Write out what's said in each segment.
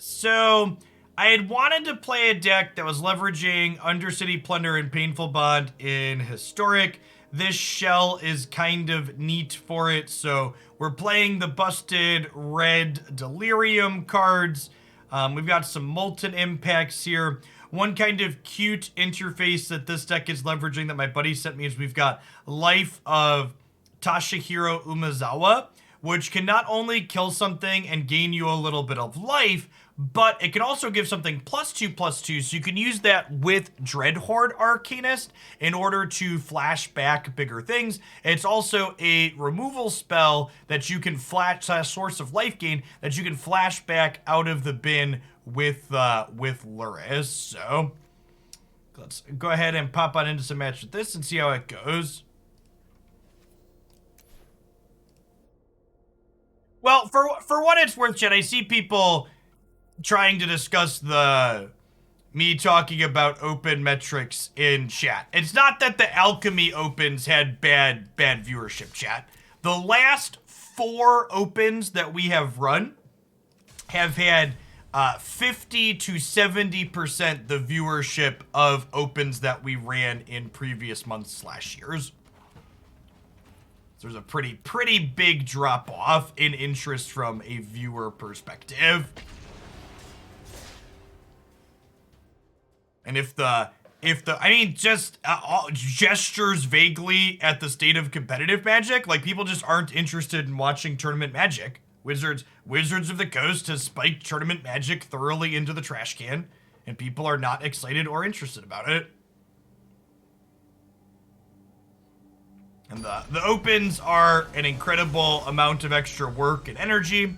So I had wanted to play a deck that was leveraging Undercity Plunder and Painful Bond in Historic. This shell is kind of neat for it, so we're playing the busted red Delirium cards. We've got some Molten Impacts here. One kind of cute interface that this deck is leveraging that my buddy sent me is we've got Life of Toshiro Umezawa, which can not only kill something and gain you a little bit of life, but it can also give something +2/+2, so you can use that with Dreadhorde Arcanist in order to flash back bigger things. It's also a removal spell that you can flash, a source of life gain that you can flash back out of the bin with Lurrus. So let's go ahead and pop on into some match with this and see how it goes. Well, for what it's worth, Jen, I see people trying to discuss me talking about open metrics in chat. It's not that the Alchemy opens had bad viewership, chat. The last 4 opens that we have run have had 50 to 70% the viewership of opens that we ran in previous months/years. So there's a pretty big drop off in interest from a viewer perspective. And if the I mean, just gestures vaguely at the state of competitive Magic, like people just aren't interested in watching tournament Magic. Wizards of the Coast has spiked tournament Magic thoroughly into the trash can, and people are not excited or interested about it. And the opens are an incredible amount of extra work and energy.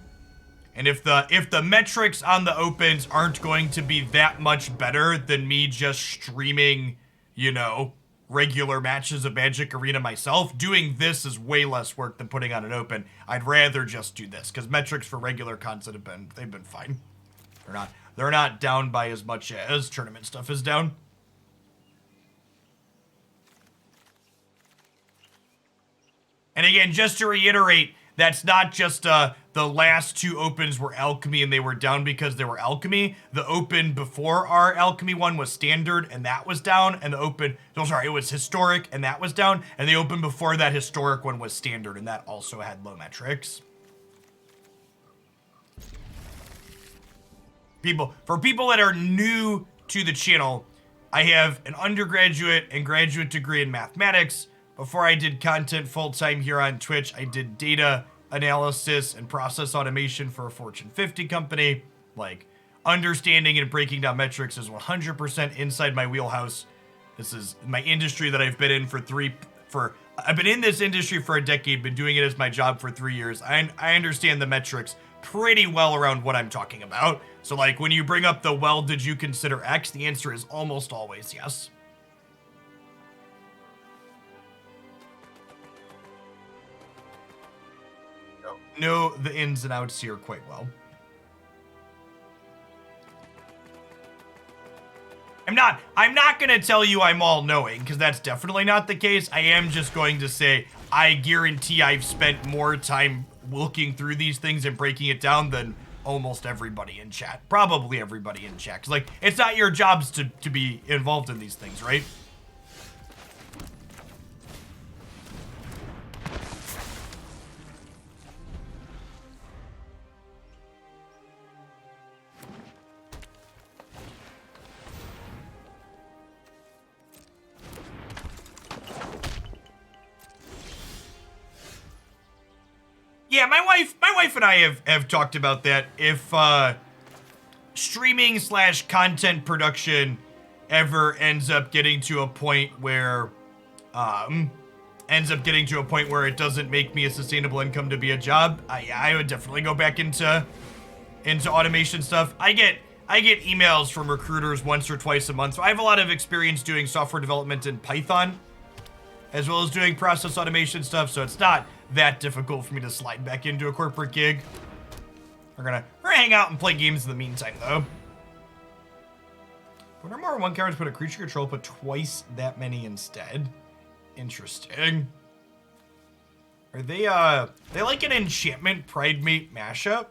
And if the metrics on the opens aren't going to be that much better than me just streaming, you know, regular matches of Magic Arena myself, doing this is way less work than putting on an open. I'd rather just do this because metrics for regular content they've been fine. They're not down by as much as tournament stuff is down. And again, just to reiterate, that's not just the last 2 opens were Alchemy and they were down because they were Alchemy. The open before our Alchemy one was Standard and that was down. And the open, it was Historic and that was down. And the open before that Historic one was Standard and that also had low metrics. For people that are new to the channel, I have an undergraduate and graduate degree in mathematics. Before I did content full-time here on Twitch, I did data analysis and process automation for a Fortune 50 company. Like, understanding and breaking down metrics is 100% inside my wheelhouse. This is my industry that I've been in I've been in this industry for a decade, been doing it as my job for 3 years. I understand the metrics pretty well around what I'm talking about. So like, when you bring up did you consider X? The answer is almost always yes. Know the ins and outs here quite well. I'm not gonna tell you I'm all knowing, because that's definitely not the case. I am just going to say I guarantee I've spent more time looking through these things and breaking it down than almost everybody in chat. Probably everybody in chat. 'Cause like, it's not your jobs to be involved in these things, right? Yeah, my wife and I have talked about that. If streaming / content production ever ends up getting to a point where it doesn't make me a sustainable income to be a job, I would definitely go back into automation stuff. I get emails from recruiters once or twice a month, so I have a lot of experience doing software development in Python, as well as doing process automation stuff, so it's not that difficult for me to slide back into a corporate gig. We're gonna hang out and play games in the meantime, though. Put more 1 cards, put a creature control, put twice that many instead. Interesting. Are they like an enchantment Pridemate mashup?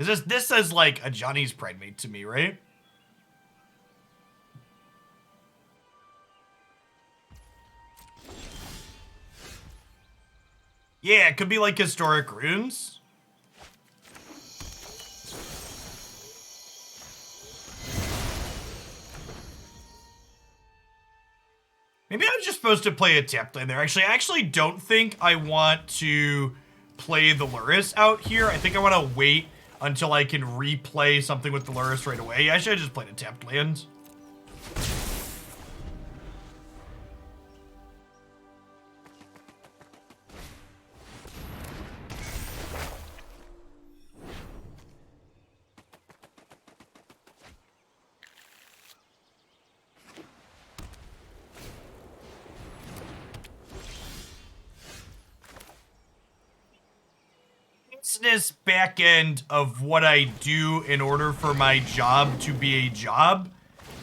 Because this says like a Johnny's Pride mate to me, right? Yeah, it could be like historic runes. Maybe I'm just supposed to play a tapped land there. Actually, I actually don't think I want to play the Lurrus out here. I think I want to wait until I can replay something with the Lurrus right away. I should have just played a tapped land. Business back end of what I do in order for my job to be a job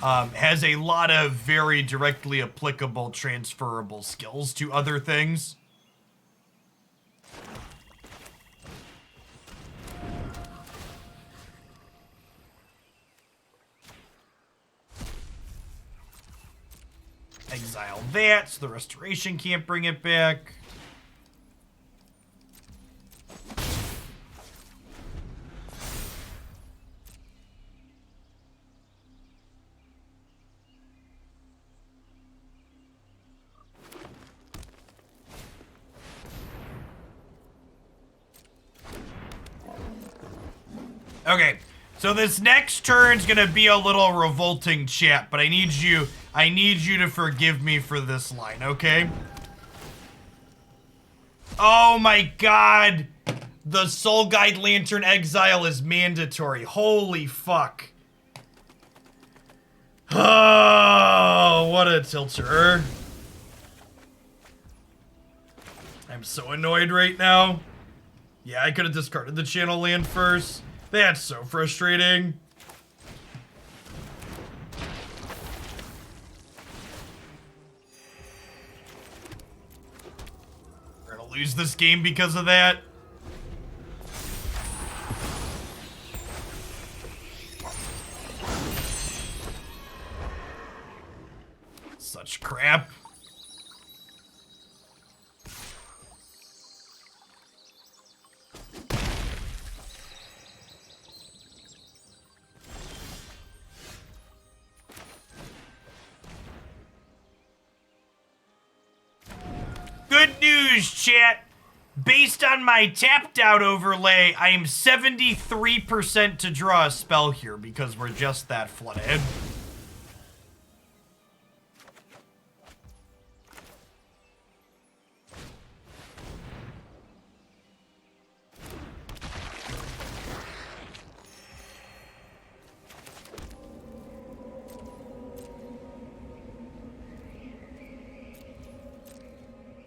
has a lot of very directly applicable transferable skills to other things. Exile that, so the restoration can't bring it back. Okay, so this next turn's gonna be a little revolting, chat, but I need you to forgive me for this line, okay? Oh my god! The Soul Guide Lantern Exile is mandatory. Holy fuck. Oh, what a tilter. I'm so annoyed right now. Yeah, I could have discarded the channel land first. That's so frustrating. We're gonna lose this game because of that. Such crap. Good news, chat. Based on my tapped out overlay, I am 73% to draw a spell here because we're just that flooded.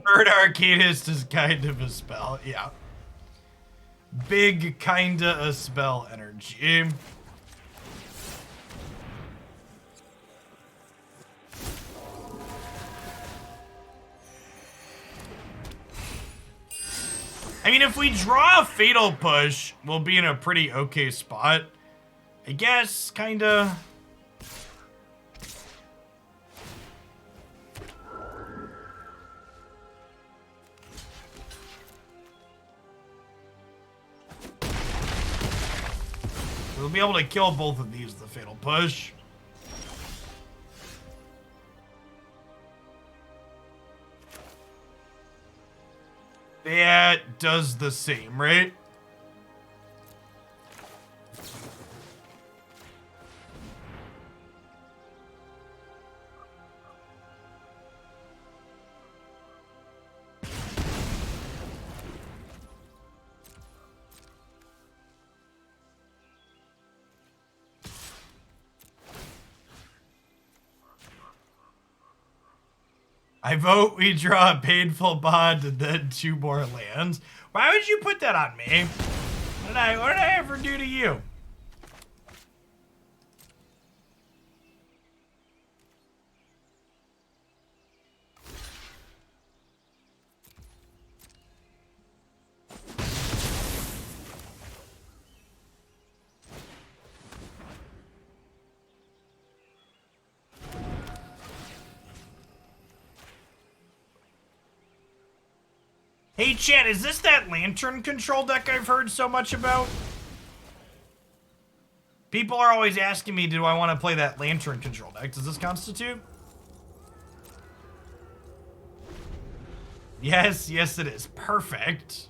Dreadhorde Arcanist is kind of a spell, yeah. Big kinda a spell energy. I mean, if we draw a Fatal Push, we'll be in a pretty okay spot. I guess, kinda. We'll be able to kill both of these with the Fatal Push. That does the same, right? I vote we draw a Painful Bond and then 2 more lands. Why would you put that on me? What did I ever do to you? Hey, chat, is this that lantern control deck I've heard so much about? People are always asking me, do I want to play that lantern control deck? Does this constitute? Yes, yes it is. Perfect.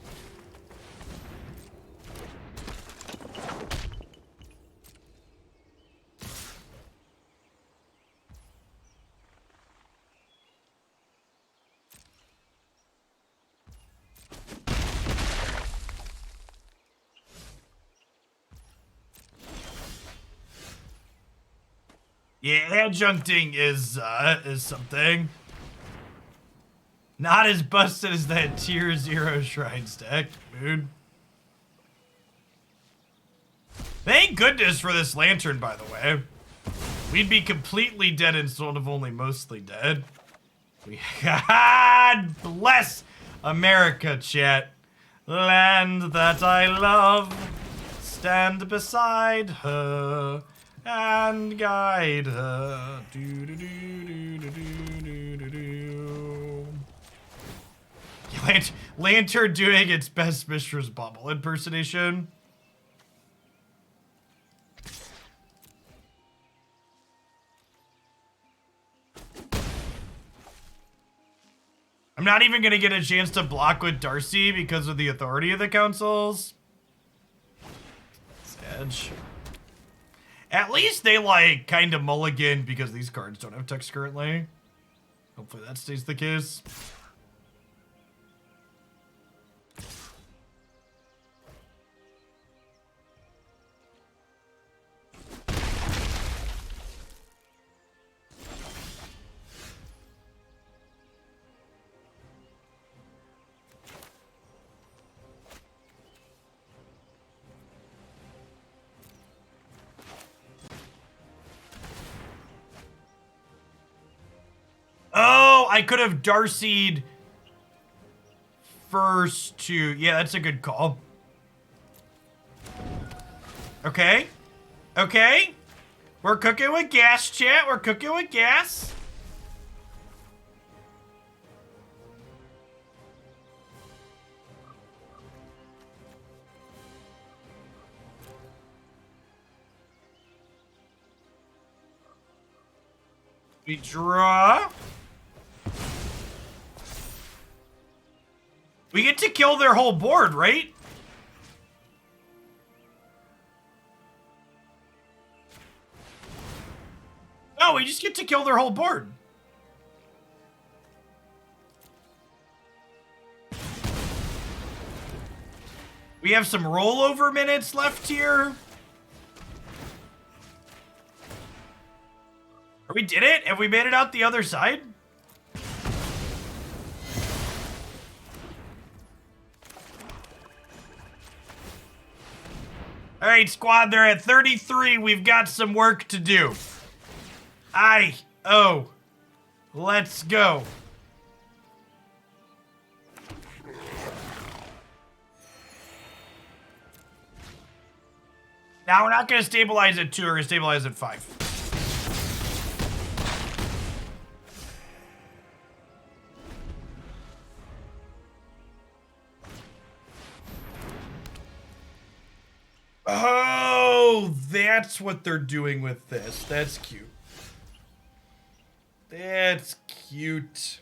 Yeah, adjuncting is something. Not as busted as that tier 0 Shrines deck, dude. Thank goodness for this lantern, by the way. We'd be completely dead instead of only mostly dead. God bless America, chat. Land that I love. Stand beside her and guide her. Do do do do do do do do. Lantern doing its best Mistress Bubble impersonation. I'm not even gonna get a chance to block with Darcy because of the authority of the councils. Edge. At least they like kind of mulligan because these cards don't have text currently. Hopefully that stays the case. Oh, I could have Darcy'd first to... Yeah, that's a good call. Okay. Okay. We're cooking with gas, chat. We're cooking with gas. We draw. We get to kill their whole board, right? No, we just get to kill their whole board. We have some rollover minutes left here. We did it? Have we made it out the other side? All right, squad, they're at 33. We've got some work to do. Let's go. Now we're not going to stabilize at 2, we're going to stabilize at 5. Oh, that's what they're doing with this. That's cute. That's cute.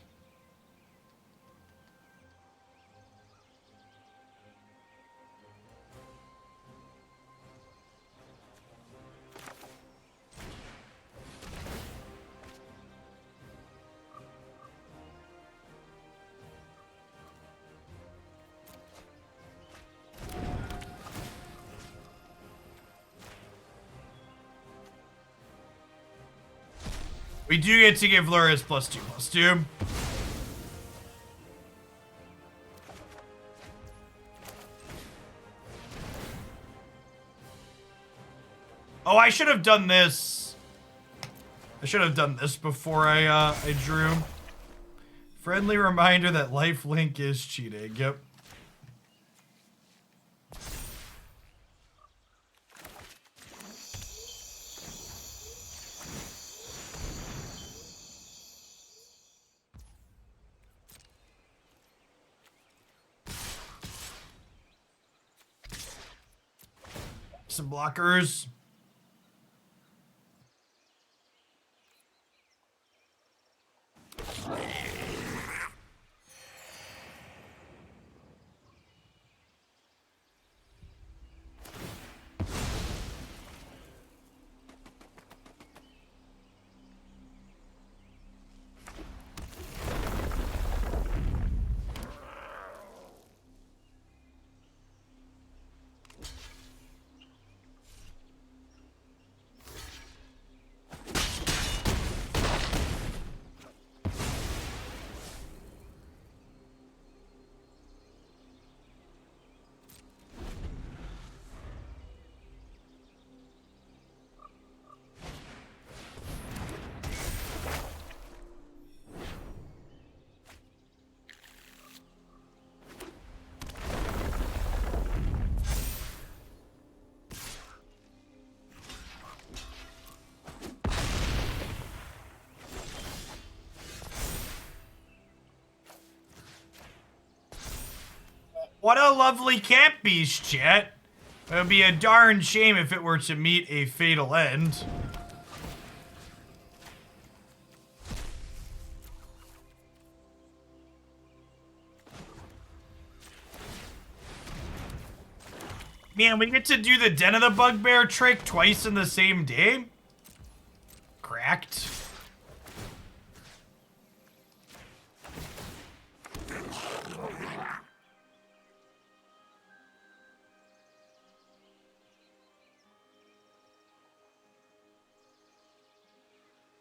We do get to give Lurrus +2/+2. Oh, I should have done this. I should have done this before I drew. Friendly reminder that lifelink is cheating. Yep. Some blockers. What a lovely camp beast, chat. It would be a darn shame if it were to meet a fatal end. Man, we get to do the Den of the Bugbear trick twice in the same day? Cracked.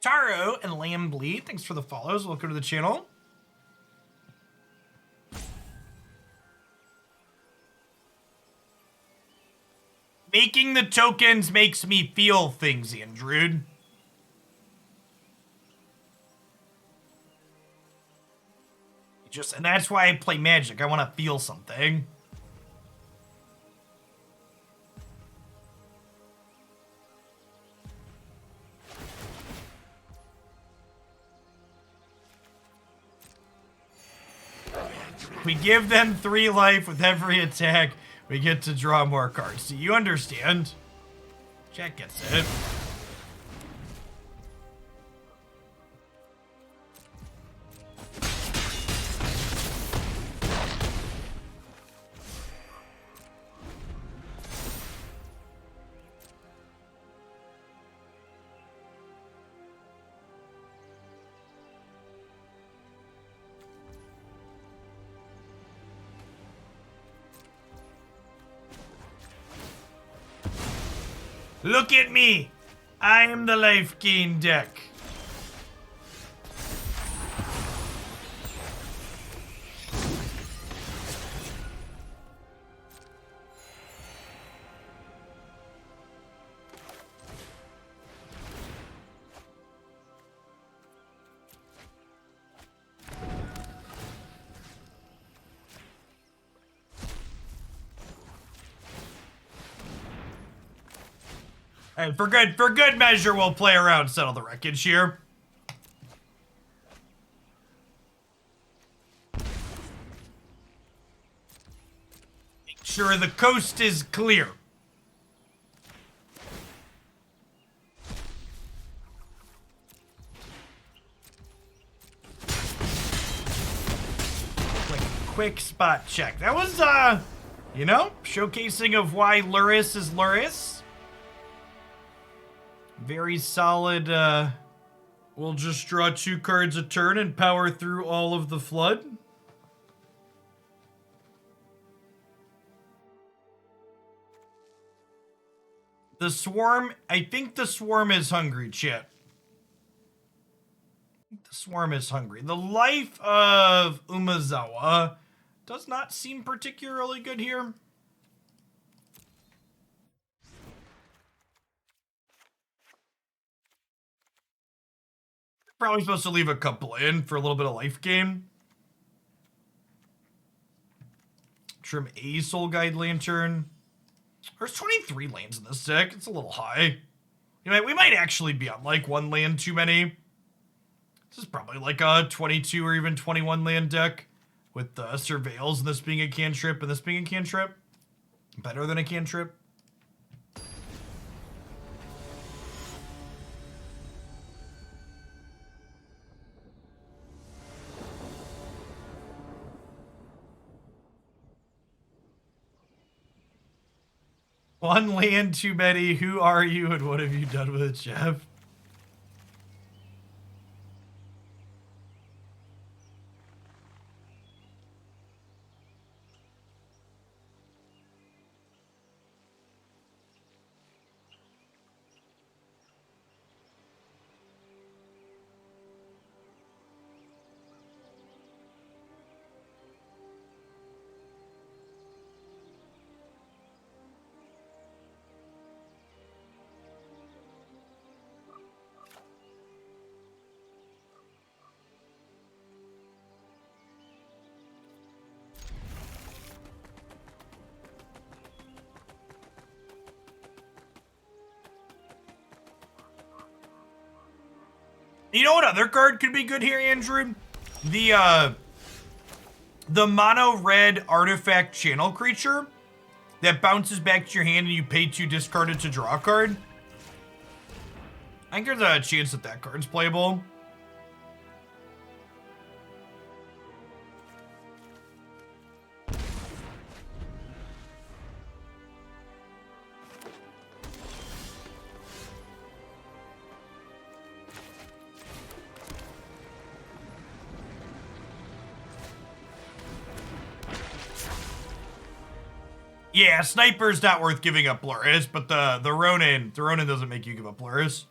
Taro and Lamb Bleed, thanks for the follows. Welcome to the channel. Making the tokens makes me feel things, Andrew. And that's why I play Magic. I want to feel something. We give them 3 life with every attack. We get to draw more cards. Do you understand? Jack gets it. Look at me! I am the life gain deck. And for good measure, we'll play around, settle the wreckage here. Make sure the coast is clear. Quick spot check. That was, you know, showcasing of why Lurrus is Lurrus. Very solid, we'll just draw 2 cards a turn and power through all of the flood. The swarm, I think the swarm is hungry, chat. The swarm is hungry. The life of Umezawa does not seem particularly good here. Probably supposed to leave a couple in for a little bit of life gain. Trim a Soul Guide Lantern. There's 23 lands in this deck. It's a little high. We might actually be on like 1 land too many. This is probably like a 22 or even 21 land deck with the Surveils and this being a cantrip and this being a cantrip. Better than a cantrip. One land too many. Who are you and what have you done with it, Jeff? You know what other card could be good here, Andrew? The mono red artifact channel creature that bounces back to your hand and you pay 2 discard it to draw a card. I think there's a chance that that card's playable. Yeah, Sniper's not worth giving up Lurrus, but the Ronin doesn't make you give up Lurrus.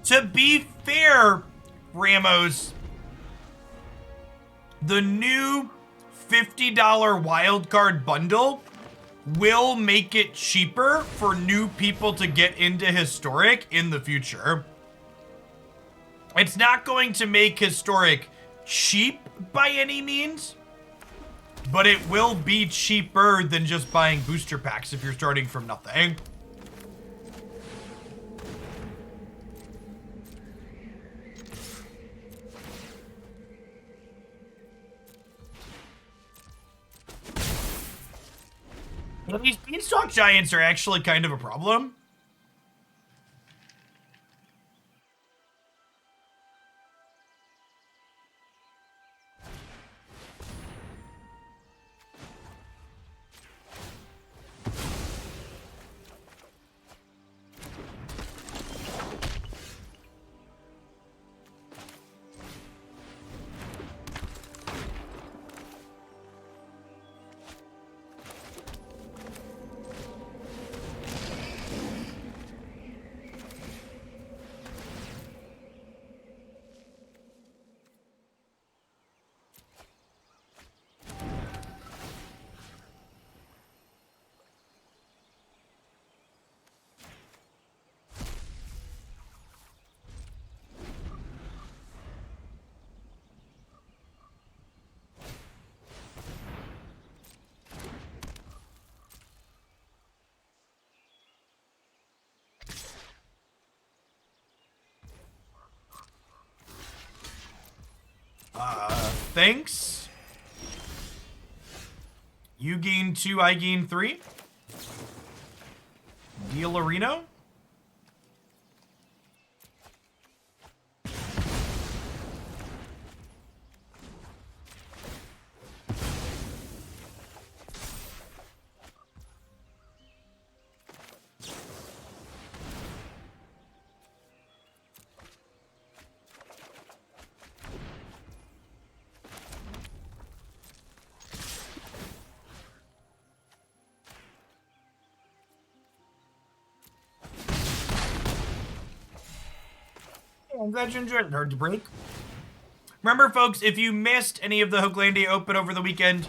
To be fair, Ramos, the new $50 wildcard bundle will make it cheaper for new people to get into Historic in the future. It's not going to make Historic cheap by any means, but it will be cheaper than just buying booster packs if you're starting from nothing. Well, these beanstalk giants are actually kind of a problem. Thanks. You gain 2, I gain 3. Deal Arena. I'm glad you enjoyed it. Hard to break. Remember, folks, if you missed any of the Hooglandia Open over the weekend,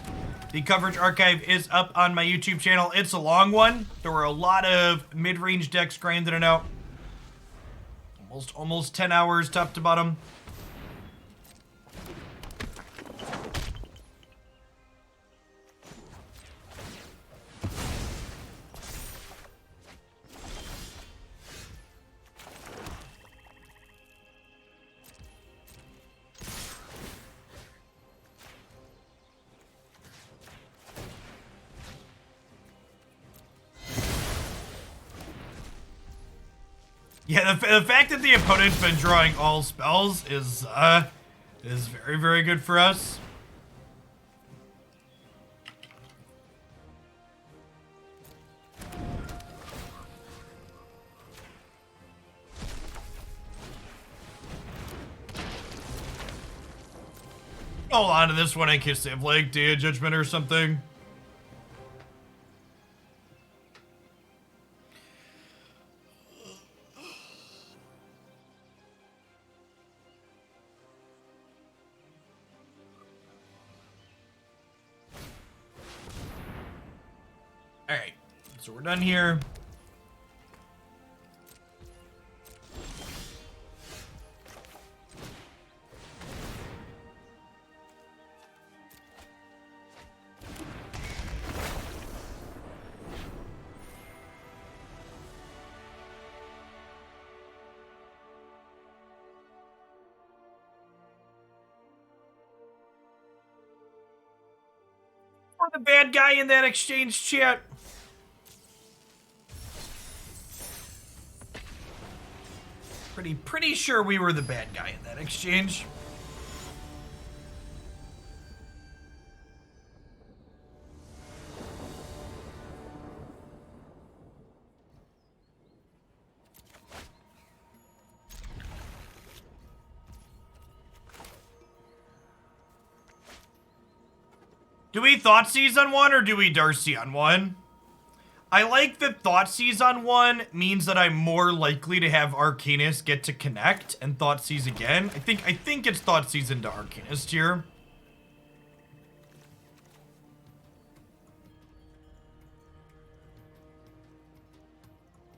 The coverage archive is up on my YouTube channel. It's a long one. There were a lot of mid-range decks grinding it out. Almost 10 hours top to bottom. Yeah, the fact that the opponent's been drawing all spells is very, very good for us. Hold on to this one in case they have like Day of Judgment or something. Alright, so we're done here. We're the bad guy in that exchange chat. Pretty sure we were the bad guy in that exchange. Do we Thoughtseize on one or do we Darcy on one? I like that Thoughtseize on one means that I'm more likely to have Arcanist get to connect and Thoughtseize again. I think it's Thoughtseize into Arcanist here.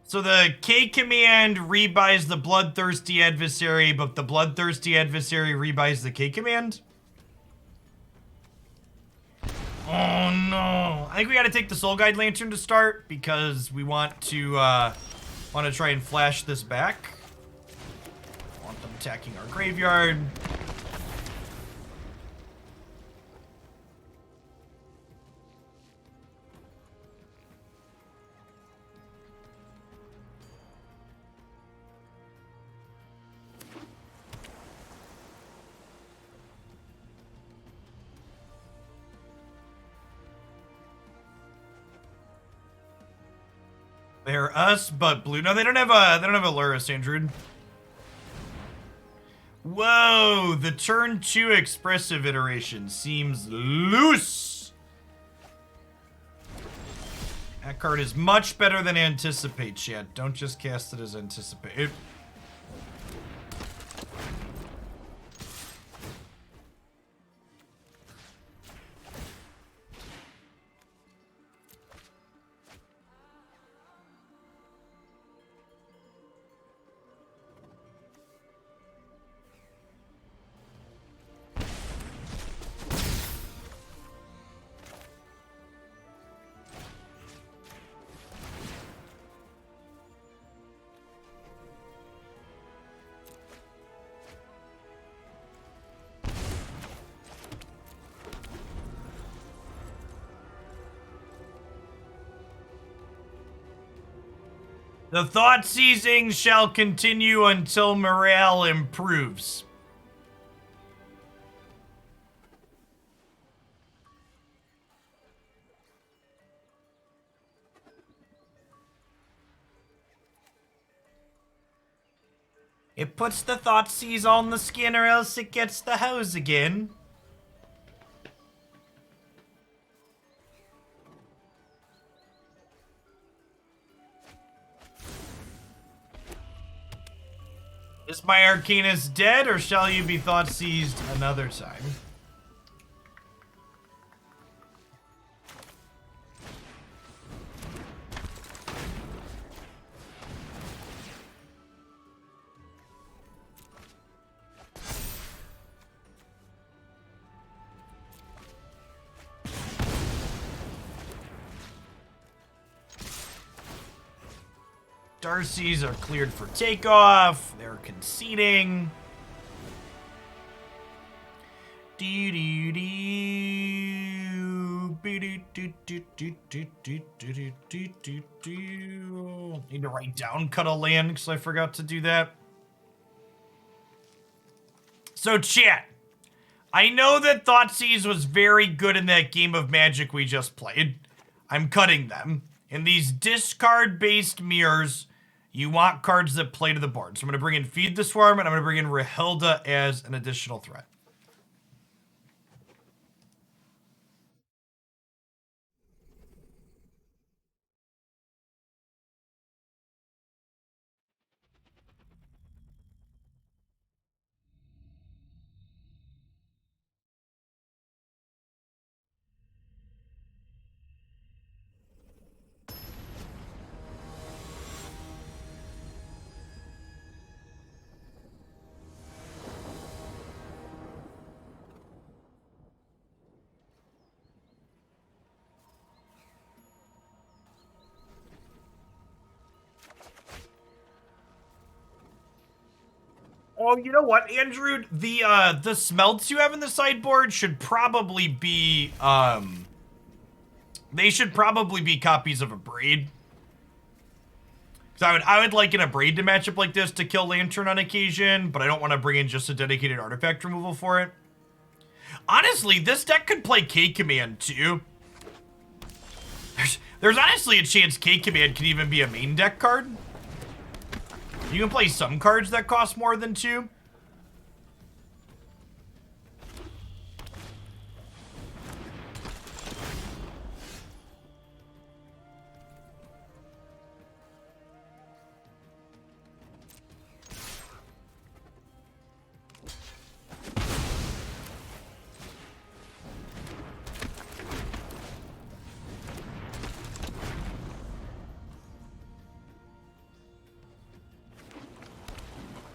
So the K command rebuys the Bloodthirsty adversary, but the Bloodthirsty adversary rebuys the K command? Oh no! I think we gotta take the Soul Guide Lantern to start because we want to try and flash this back. Want them attacking our graveyard. They're us, but blue. No, they don't have a Lurrus, Andrew. Whoa, the turn 2 expressive iteration seems loose. That card is much better than Anticipate, chat. Don't just cast it as Anticipate. The Thoughtseizing shall continue until morale improves. It puts the Thoughtseize on the skin or else it gets the hose again. Is my Arcanist dead, or shall you be Thoughtseized another time? Thoughtseize are cleared for takeoff. They're conceding. Need to write down cut a land because I forgot to do that. So chat, I know that Thoughtseize was very good in that game of Magic we just played. I'm cutting them. In these discard-based mirrors, you want cards that play to the board. So I'm going to bring in Feed the Swarm, and I'm going to bring in Rahilda as an additional threat. Oh, you know what, Andrew? The smelts you have in the sideboard should probably be, they should probably be copies of Abrade. Because I would like an Abrade to match up like this to kill Lantern on occasion, but I don't want to bring in just a dedicated artifact removal for it. Honestly, this deck could play K-Command too. There's honestly a chance K-Command could even be a main deck card. You can play some cards that cost more than 2.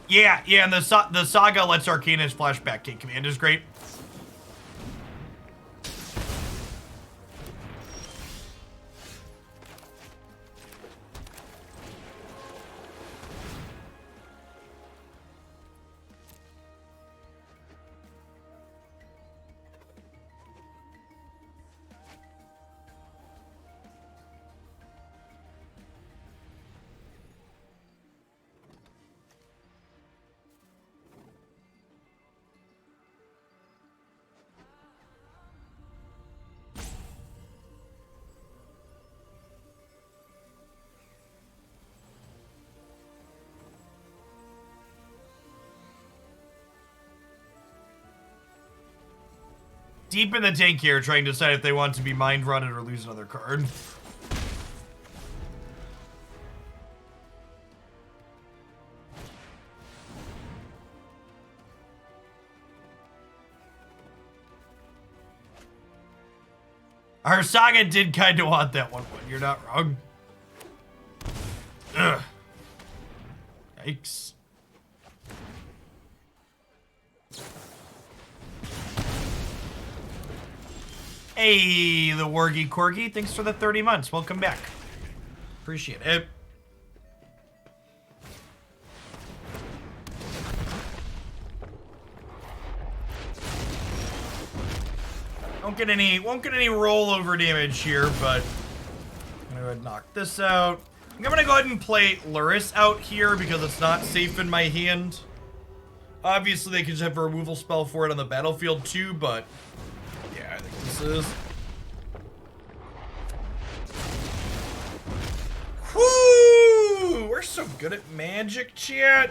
Yeah, and the Saga lets Arcanist flashback. K-Command is great. Deep in the tank here, trying to decide if they want to be mind rotted or lose another card. Our Saga did kind of want that one. You're not wrong. Ugh. Yikes. Hey, the Wargy Corgi, thanks for the 30 months. Welcome back. Appreciate it. Won't get any rollover damage here, but I'm gonna go ahead and knock this out. I'm gonna go ahead and play Lurrus out here because it's not safe in my hand. Obviously, they can just have a removal spell for it on the battlefield too, but yeah, I think this is. Whoo! We're so good at magic, chat.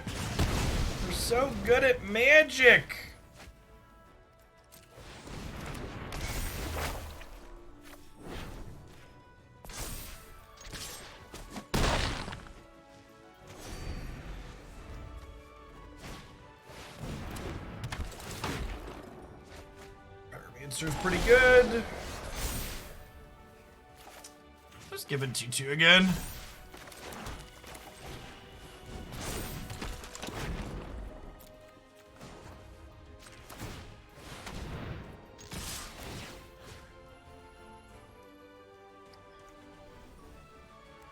We're so good at magic. Is pretty good. Let's give it 2/2 again.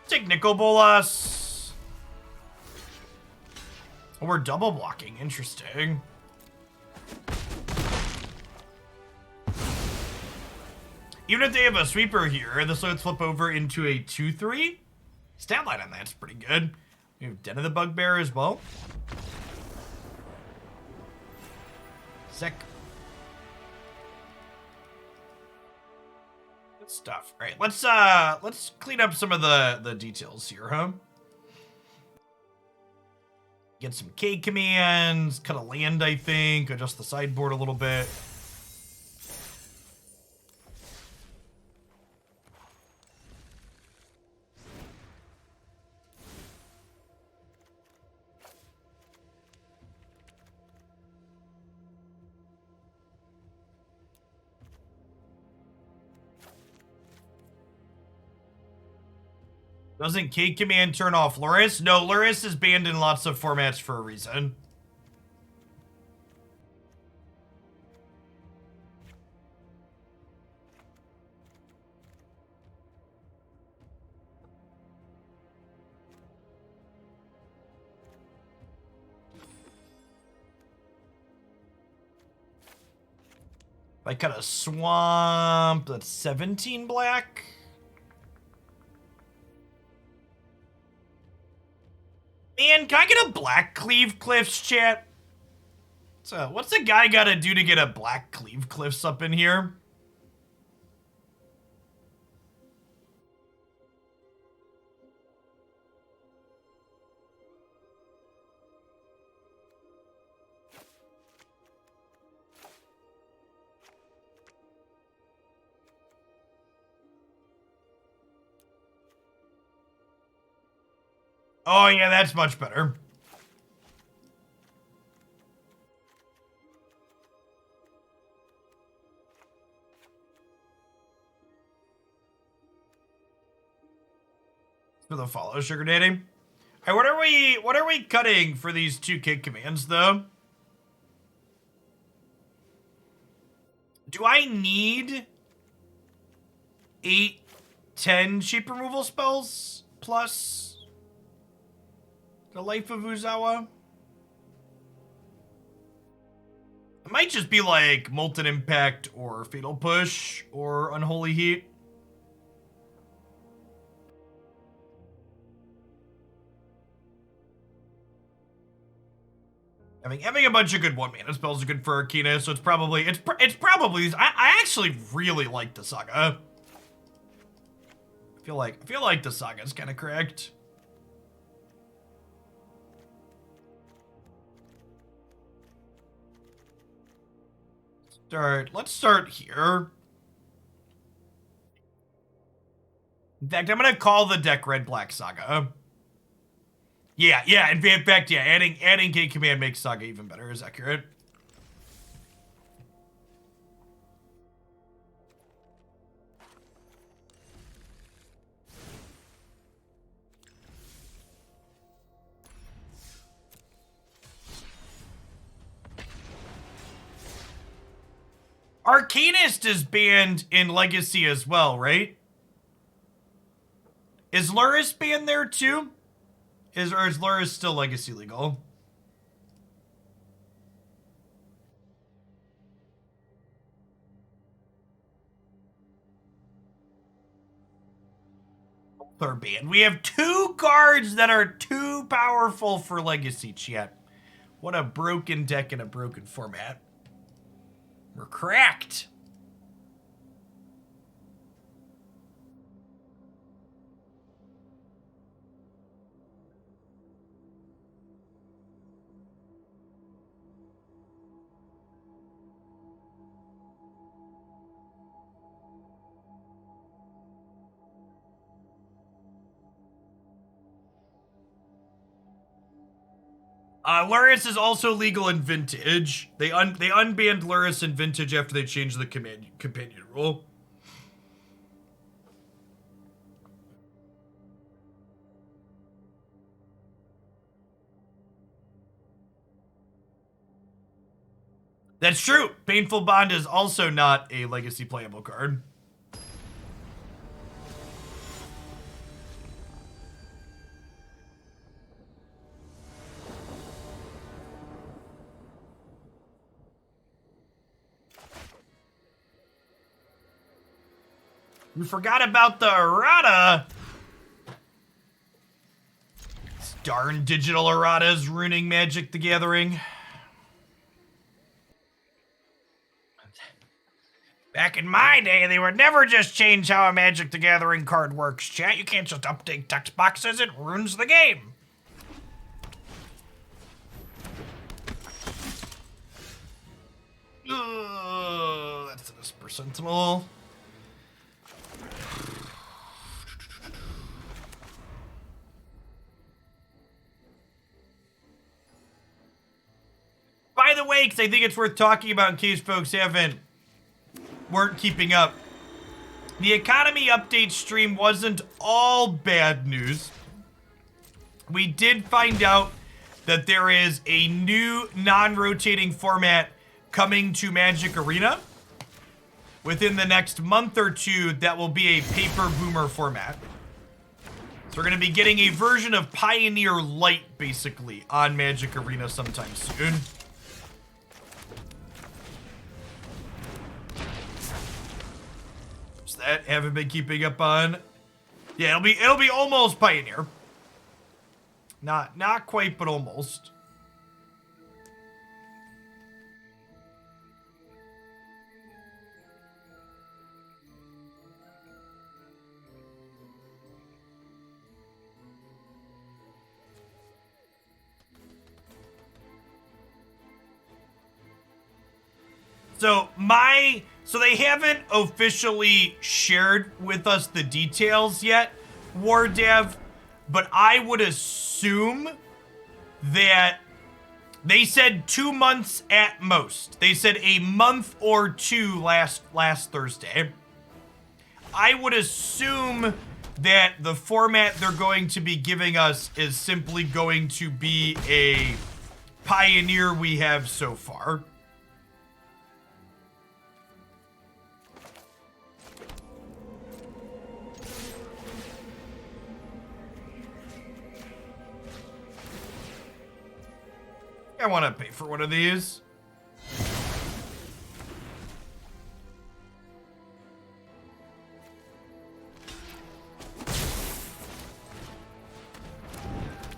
Take Nicol Bolas. Oh, we're double blocking. Interesting. Even if they have a sweeper here, this would flip over into a 2-3. Stat line on that's pretty good. We have Den of the Bugbear as well. Sick. Good stuff. All right, let's clean up some of the details here, huh? Get some K commands, cut a land, I think, adjust the sideboard a little bit. Doesn't K command turn off Lurrus? No, Lurrus is banned in lots of formats for a reason. If I cut a swamp, that's 17 black. Man, can I get a black Cleave Cliffs, chat? So, what's the guy gotta do to get a black Cleave Cliffs up in here? Oh, yeah, that's much better. For the follow, Sugar Daddy. All right, what are we cutting for these two kick commands, though? Do I need 8, 10 sheep removal spells plus the Life of Umezawa? It might just be like Molten Impact or Fatal Push or Unholy Heat. I mean, having a bunch of good one mana spells is good for Arcanist, so it's probably I actually really like the Saga. I feel like the Saga is kind of correct. Let's start here. In fact, I'm gonna call the deck Red Black Saga. Yeah. In fact, yeah. Adding K command makes Saga even better. Is accurate. Arcanist is banned in Legacy as well, right? Is Lurrus banned there too? Or is Lurrus still Legacy legal? Both are banned. We have 2 cards that are too powerful for Legacy, chat. What a broken deck in a broken format. We're cracked. Lurrus is also legal in Vintage. They unbanned Lurrus in Vintage after they changed the companion rule. That's true. Painful Bond is also not a Legacy playable card. You forgot about the errata. These darn digital erratas ruining Magic the Gathering. Back in my day, they would never just change how a Magic the Gathering card works, chat. You can't just update text boxes. It ruins the game. That's this percentile. By the way, because I think it's worth talking about in case folks weren't keeping up, the economy update stream wasn't all bad news. We did find out that there is a new non-rotating format coming to Magic Arena within the next month or two that will be a paper boomer format. So we're going to be getting a version of Pioneer Light, basically, on Magic Arena sometime soon. So that haven't been keeping up on. Yeah, it'll be almost Pioneer. Not quite, but almost. So they haven't officially shared with us the details yet, War Dev, but I would assume that they said 2 months at most. They said a month or two last Thursday. I would assume that the format they're going to be giving us is simply going to be a Pioneer we have so far. I want to pay for one of these.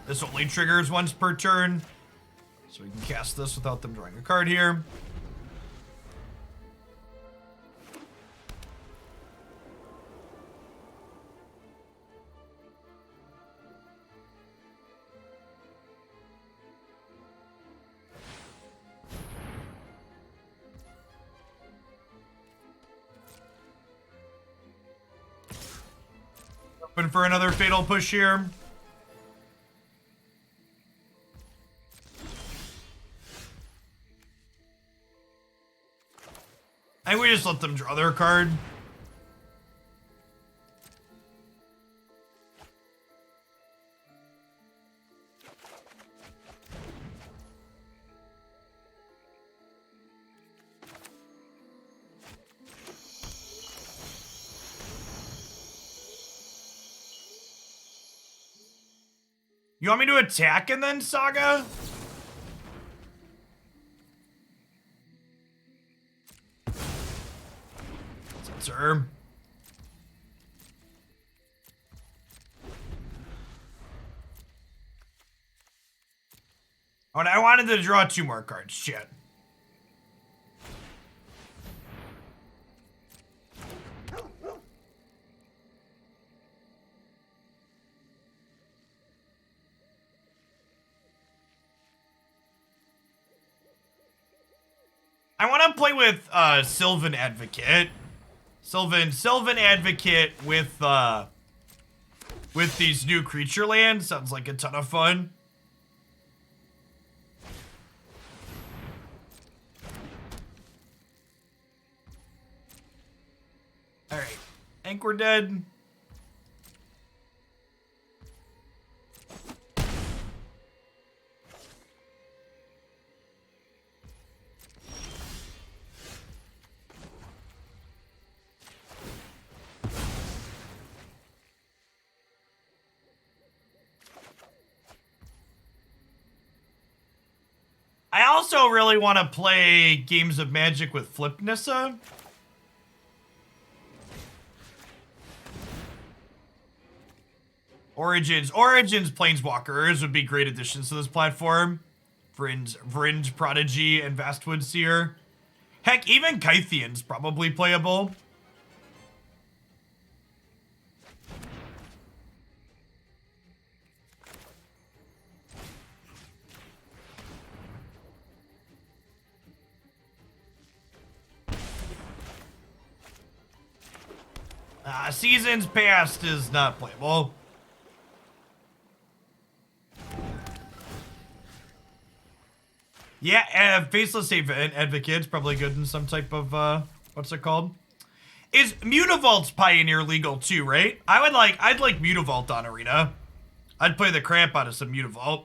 This only triggers once per turn, so we can cast this without them drawing a card here. Open for another fatal push here. And we just let them draw their card. You want me to attack and then Saga? Sir. Oh, and I wanted to draw 2 more cards. Shit. I want to play with Sylvan Advocate. Sylvan Advocate with these new creature lands sounds like a ton of fun. All right, I think we're dead. I also really want to play games of Magic with Flip Nissa. Origins Planeswalkers would be great additions to this platform. Vrind's Prodigy and Vastwood Seer. Heck, even Kythian's probably playable. Seasons Past is not playable. Yeah, Faceless Advocate's probably good in some type of, what's it called? Is Mutavault's Pioneer legal too, right? I'd like Mutavault on Arena. I'd play the crap out of some Mutavault.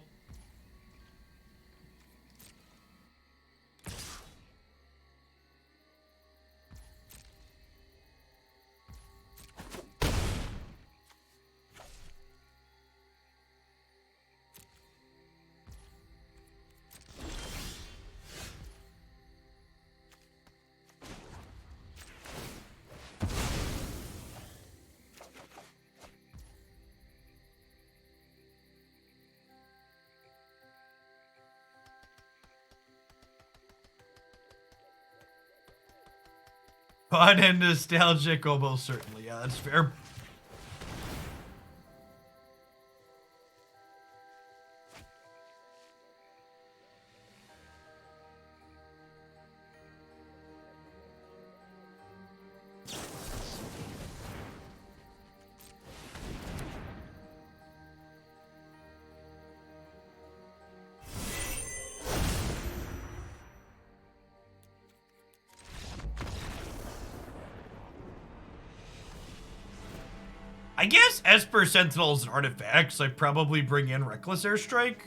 Fun and nostalgic, almost certainly. Yeah, that's fair. I guess Esper Sentinels and artifacts, I probably bring in Reckless Airstrike.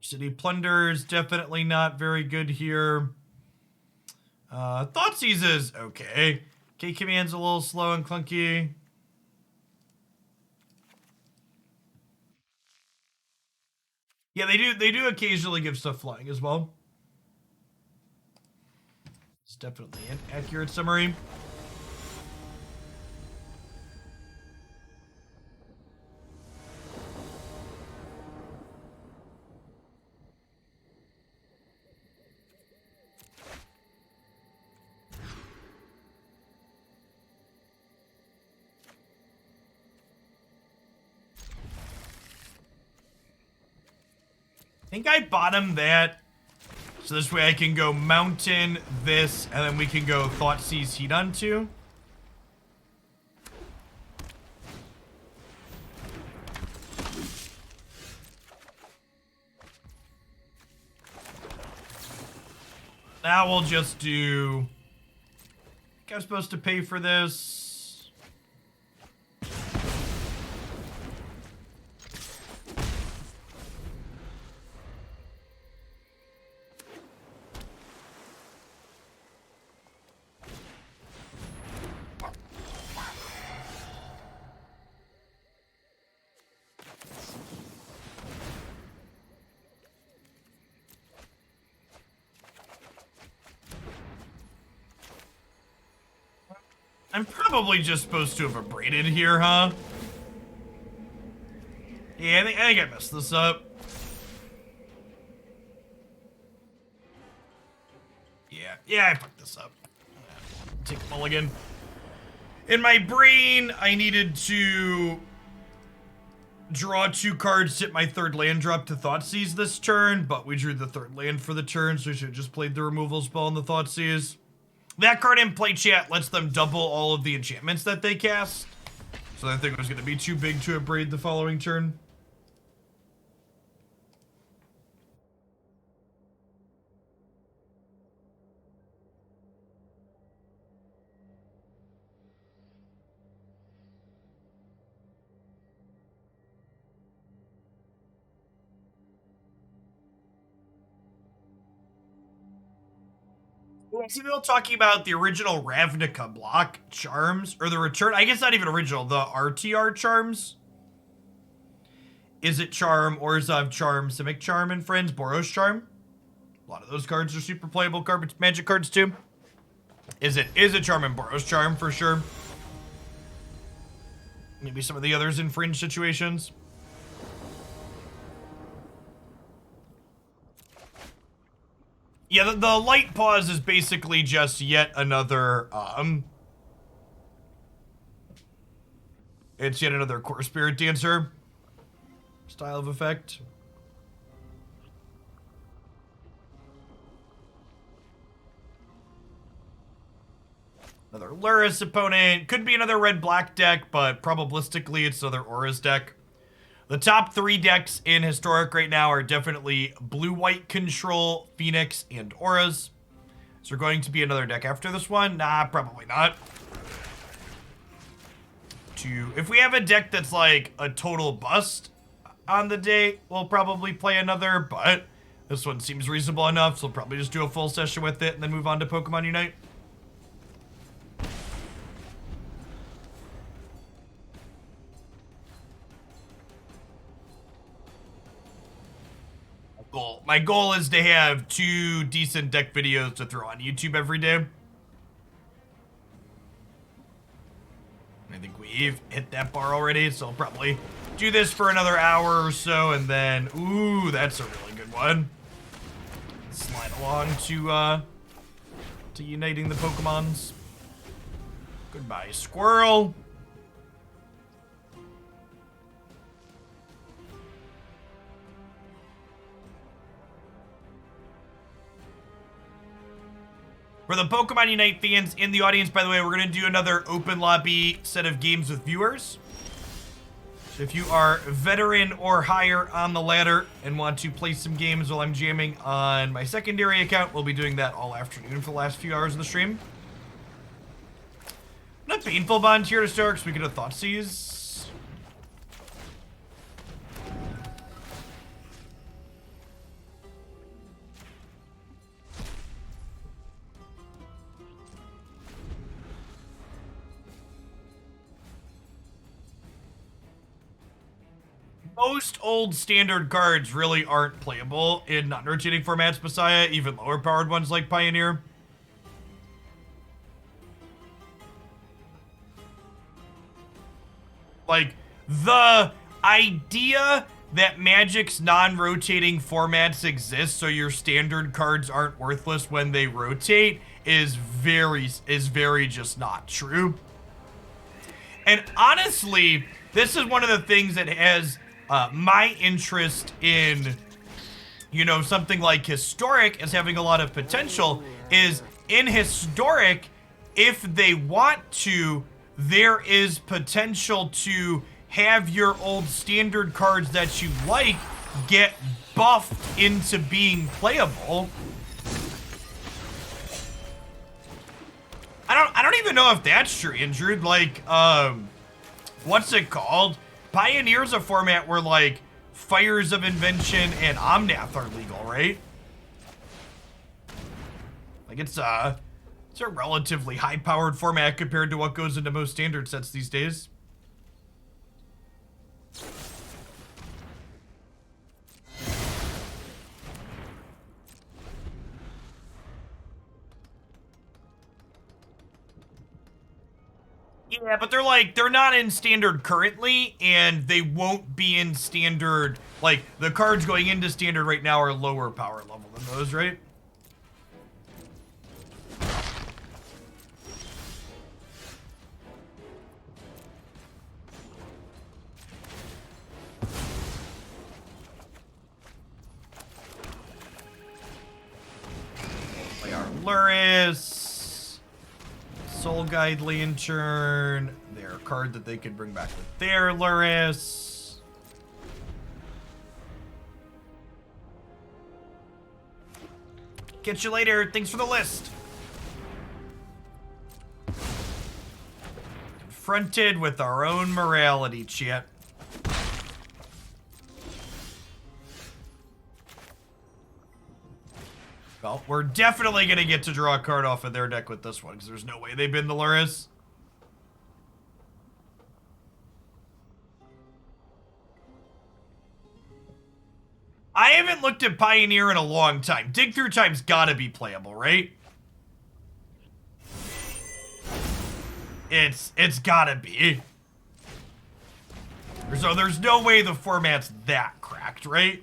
City Plunder is definitely not very good here. Thoughtseize is okay. K-Command's a little slow and clunky. Yeah, they do occasionally give stuff flying as well. It's definitely an accurate summary. I think I bottom that. So this way I can go Mountain, this, and then we can go Thoughtseize Heat on 2. Now we'll just do... I think I'm supposed to pay for this. I'm probably just supposed to have abraded here, huh? Yeah, I think I messed this up. Yeah, I fucked this up. Take a mulligan. In my brain, I needed to draw 2 cards, hit my 3rd land drop to Thoughtseize this turn, but we drew the 3rd land for the turn, so we should have just played the removal spell on the Thoughtseize. That card in play chat lets them double all of the enchantments that they cast. So I think it was going to be too big to abrade the following turn. I see people talking about the original Ravnica block charms, or the return, I guess not even original, the RTR charms. Is it Charm, Orzhov Charm, Simic Charm, and Friends, Boros Charm? A lot of those cards are super playable magic cards too. Is a Charm and Boros Charm for sure. Maybe some of the others in fringe situations. Yeah, the light pause is basically just yet another, it's yet another Core Spirit Dancer style of effect. Another Lurrus opponent. Could be another red-black deck, but probabilistically it's another Auras deck. The top 3 decks in Historic right now are definitely blue-white control, Phoenix, and Auras. Is there going to be another deck after this one? Nah, probably not. If we have a deck that's like a total bust on the day, we'll probably play another, but this one seems reasonable enough, so we'll probably just do a full session with it and then move on to Pokemon Unite. My goal is to have 2 decent deck videos to throw on YouTube every day. I think we've hit that bar already, so I'll probably do this for another hour or so, and then, ooh, that's a really good one. Slide along to uniting the Pokemons. Goodbye, Squirrel. For the Pokemon Unite fans in the audience, by the way, we're going to do another open lobby set of games with viewers. So if you are veteran or higher on the ladder and want to play some games while I'm jamming on my secondary account, we'll be doing that all afternoon for the last few hours of the stream. Not Painful Bond here to start, so we can do Thoughtseize. Most old standard cards really aren't playable in non-rotating formats, Messiah, even lower powered ones like Pioneer. Like, the idea that Magic's non-rotating formats exist so your standard cards aren't worthless when they rotate is very just not true. And honestly, this is one of the things that has my interest in, you know, something like Historic as having a lot of potential is in Historic, if they want to, there is potential to have your old standard cards that you like get buffed into being playable. I don't even know if that's true, Andrew. Like, what's it called? Pioneer's a format where, like, Fires of Invention and Omnath are legal, right? Like, it's a relatively high-powered format compared to what goes into most standard sets these days. Yeah, but they're not in standard currently, and they won't be in standard. Like, the cards going into standard right now are lower power level than those, right? Play our Lurrus. Soul Guide Lantern, their card that they can bring back with their Lurrus. Catch you later. Thanks for the list. Confronted with our own morality, chat. Well, we're definitely going to get to draw a card off of their deck with this one, because there's no way they bin the Lurrus. I haven't looked at Pioneer in a long time. Dig Through Time's gotta be playable, right? It's gotta be. So there's no way the format's that cracked, right?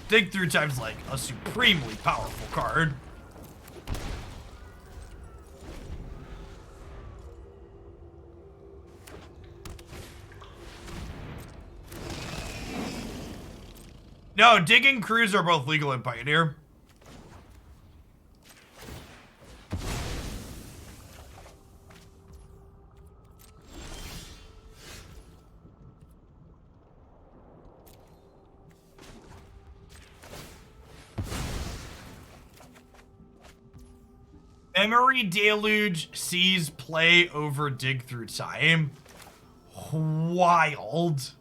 Dig Through Time's like a supremely powerful card. No, Dig and Cruise are both legal in Pioneer. Memory Deluge sees play over Dig Through Time. Wild.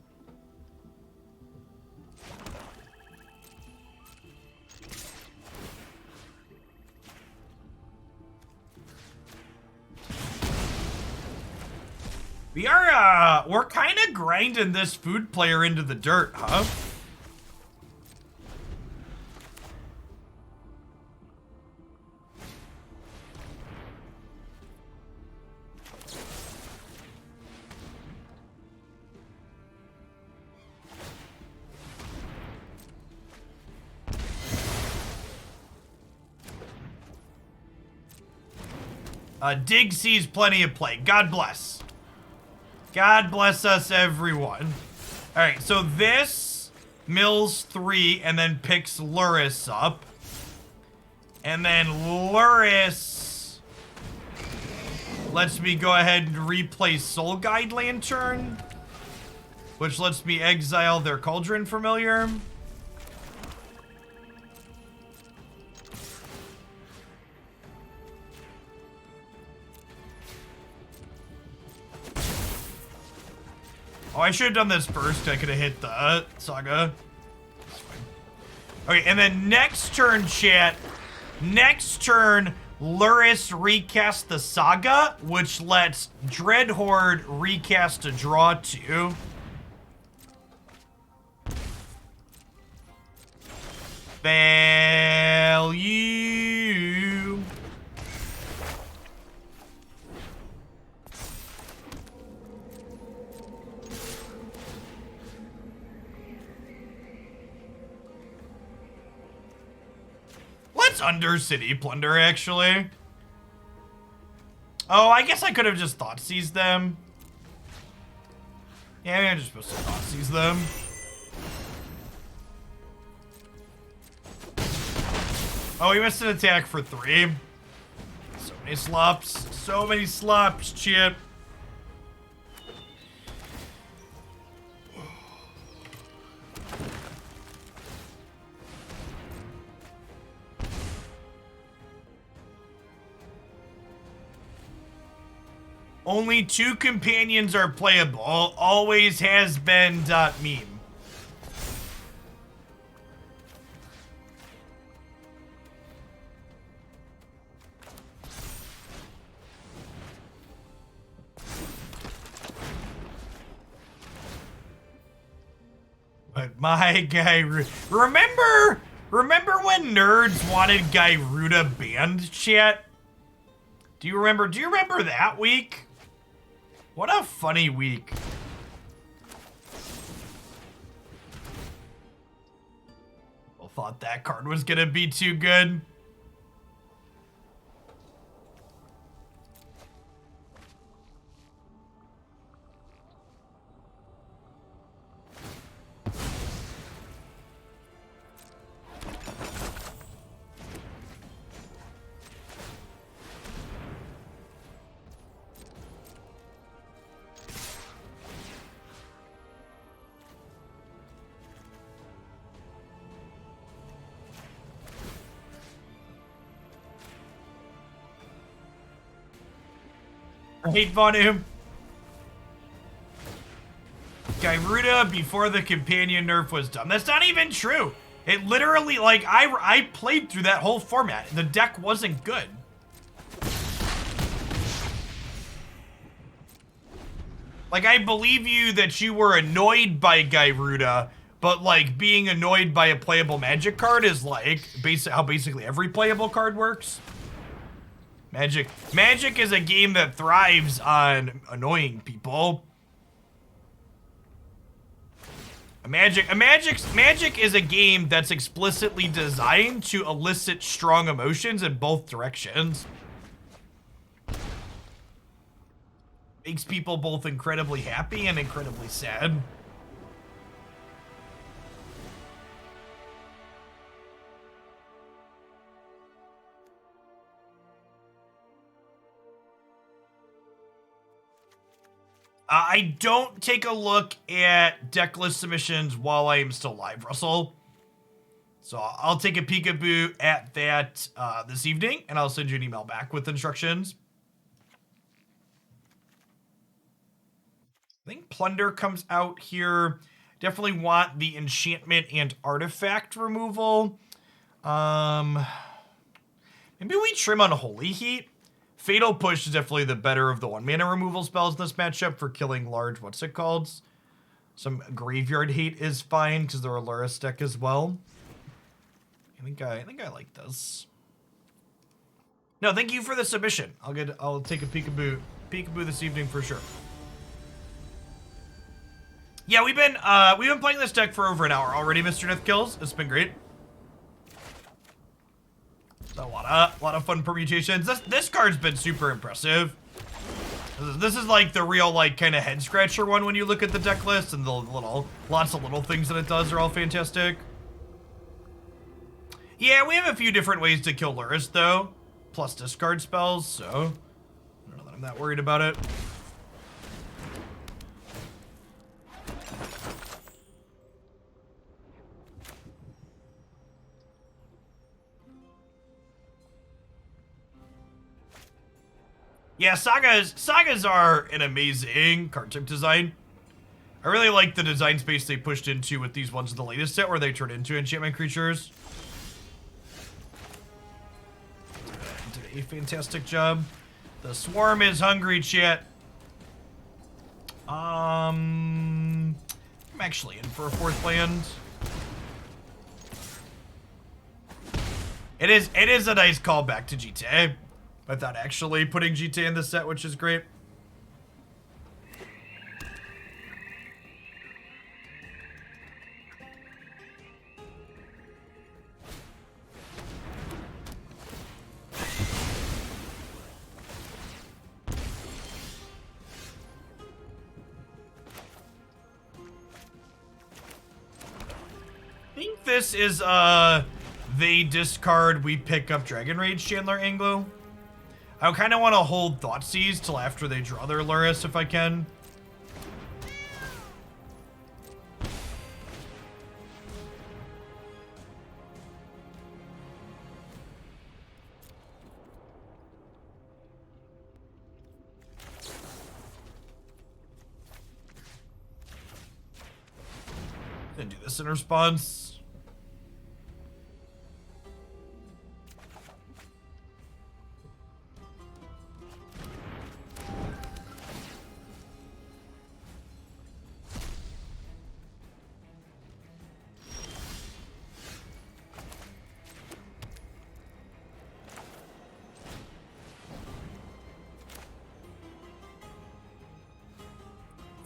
We're kind of grinding this food player into the dirt, huh? Dig sees plenty of play. God bless. God bless us, everyone. All right, so this mills 3 and then picks Lurrus up. And then Lurrus lets me go ahead and replace Soul Guide Lantern, which lets me exile their Cauldron Familiar. Oh, I should have done this first. I could have hit the Saga. Okay, and then next turn, chat. Next turn, Lurrus recast the Saga, which lets Dreadhorde recast a draw 2. Value. Let's Undercity Plunder, actually. Oh, I guess I could have just Thoughtseize them. Yeah, maybe I'm just supposed to Thoughtseize them. Oh, he missed an attack for 3. So many slops. So many slops, Chip. Only 2 companions are playable. Always has been meme. But my guy, remember when nerds wanted Gyruda banned, chat? Do you remember that week? What a funny week. I thought that card was gonna be too good. Hate Vonu. Gyruda before the companion nerf was done. That's not even true. It literally, like, I played through that whole format. The deck wasn't good. Like, I believe you that you were annoyed by Gyruda, but, like, being annoyed by a playable Magic card is, like, how basically every playable card works. Magic is a game that thrives on annoying people. Magic is a game that's explicitly designed to elicit strong emotions in both directions. Makes people both incredibly happy and incredibly sad. I don't take a look at deck list submissions while I am still live, Russell. So I'll take a peekaboo at that this evening, and I'll send you an email back with instructions. I think Plunder comes out here. Definitely want the enchantment and artifact removal. Maybe we trim Unholy Heat. Fatal Push is definitely the better of the 1-mana removal spells in this matchup for killing large, what's it called? Some Graveyard Hate is fine because they're a Lurrus deck as well. I think I like this. No, thank you for the submission. I'll take a peekaboo this evening for sure. Yeah, we've been playing this deck for over an hour already, Mr. Death Kills. It's been great. A lot of fun permutations. This card's been super impressive. This is like the real like kind of head scratcher one when you look at the deck list, and the lots of little things that it does are all fantastic. Yeah, we have a few different ways to kill Lurrus though, plus discard spells, so I don't know that I'm that worried about it. Yeah, sagas are an amazing card type design. I really like the design space they pushed into with these ones in the latest set where they turn into enchantment creatures. Did a fantastic job. The swarm is hungry, chat. I'm actually in for a 4th land. It is a nice callback to GTA. Without actually putting GTA in the set, which is great. I think this is they discard, we pick up Dragon Rage Chandler Anglo. I kind of want to hold Thoughtseize till after they draw their Lurrus if I can. Then do this in response.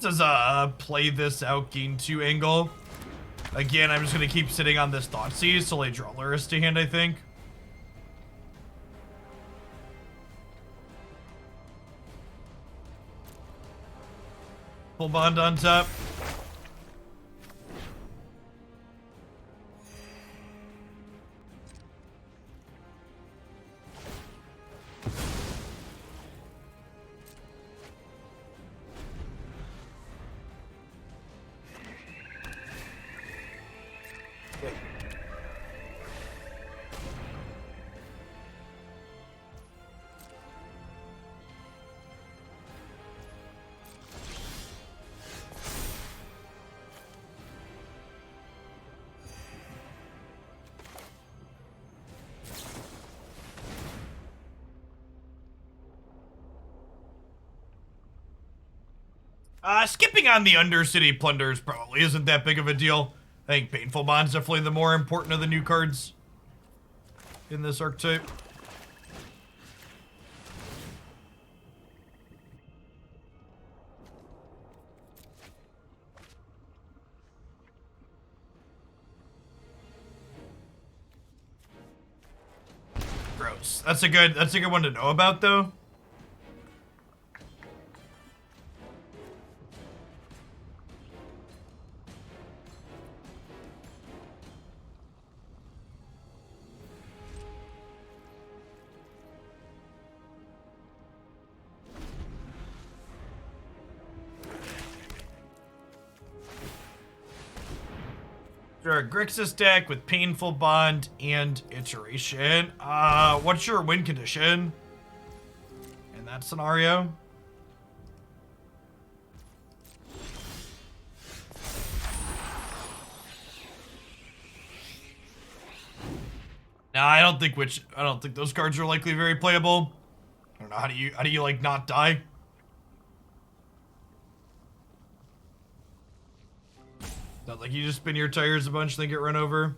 Does play this out, gain 2 angle. Again, I'm just gonna keep sitting on this Thoughtseize till I draw Lurrus to hand, I think. Full bond on top. Skipping on the Undercity Plunders probably isn't that big of a deal. I think Painful Bond's definitely the more important of the new cards in this archetype. Gross. That's a good one to know about though. Our Grixis deck with Painful Bond and Iteration. What's your win condition in that scenario? Nah, I don't think those cards are likely very playable. I don't know, how do you like not die? Not like you just spin your tires a bunch and then get run over.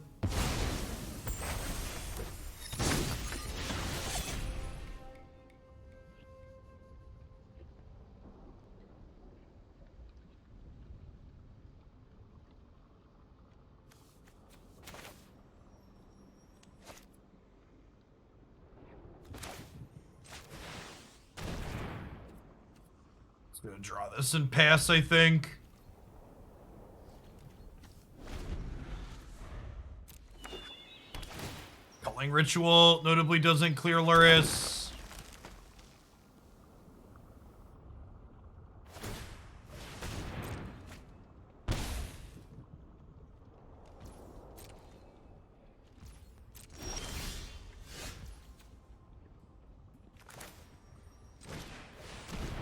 Just gonna draw this and pass, I think. Culling Ritual notably doesn't clear Lurrus.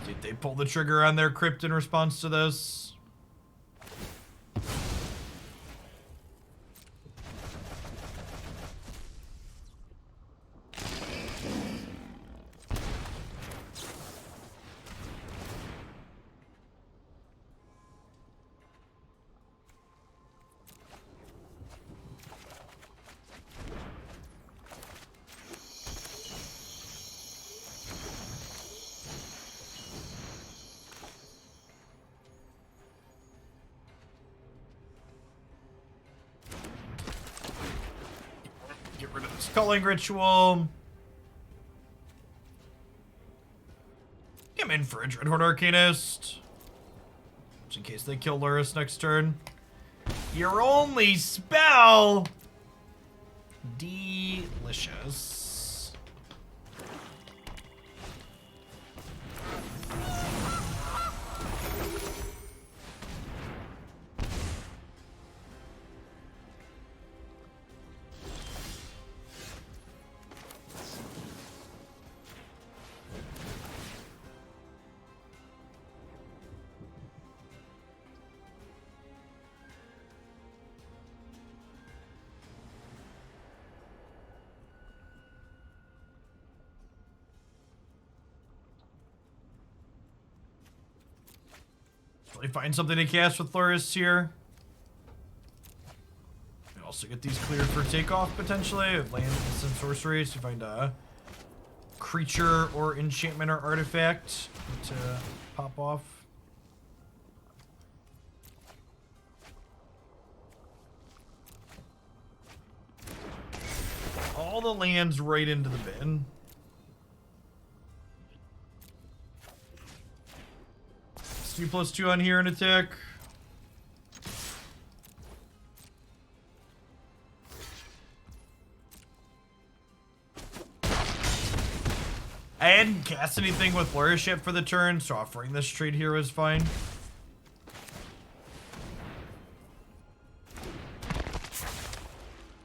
See if they pull the trigger on their Crypt in response to this. Get rid of this Culling Ritual. I'm in for a Dreadhorde Arcanist. Just in case they kill Lurrus next turn. Your only spell! Delicious. Really find something to cast with Lurrus here. We also get these cleared for takeoff potentially. Land instant sorceries to find a creature or enchantment or artifact to pop off. All the lands right into the bin. +2/+2 on here in attack. I hadn't cast anything with Lurrus yet for the turn, so offering this trade here was fine.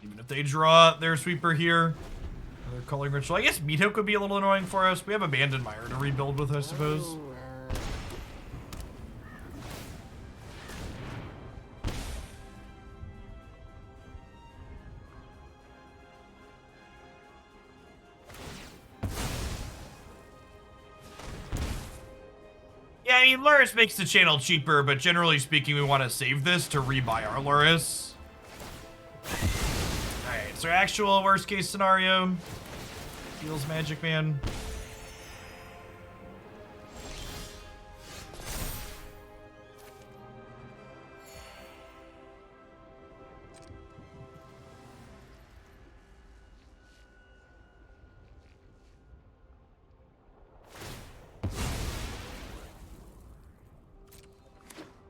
Even if they draw their sweeper here, their Culling Ritual. I guess Meathook would be a little annoying for us. We have Abandoned Mire to rebuild with, I suppose. Yeah, I mean, Lurrus makes the channel cheaper, but generally speaking, we want to save this to rebuy our Lurrus. Alright, so actual worst case scenario. Heals Magic Man.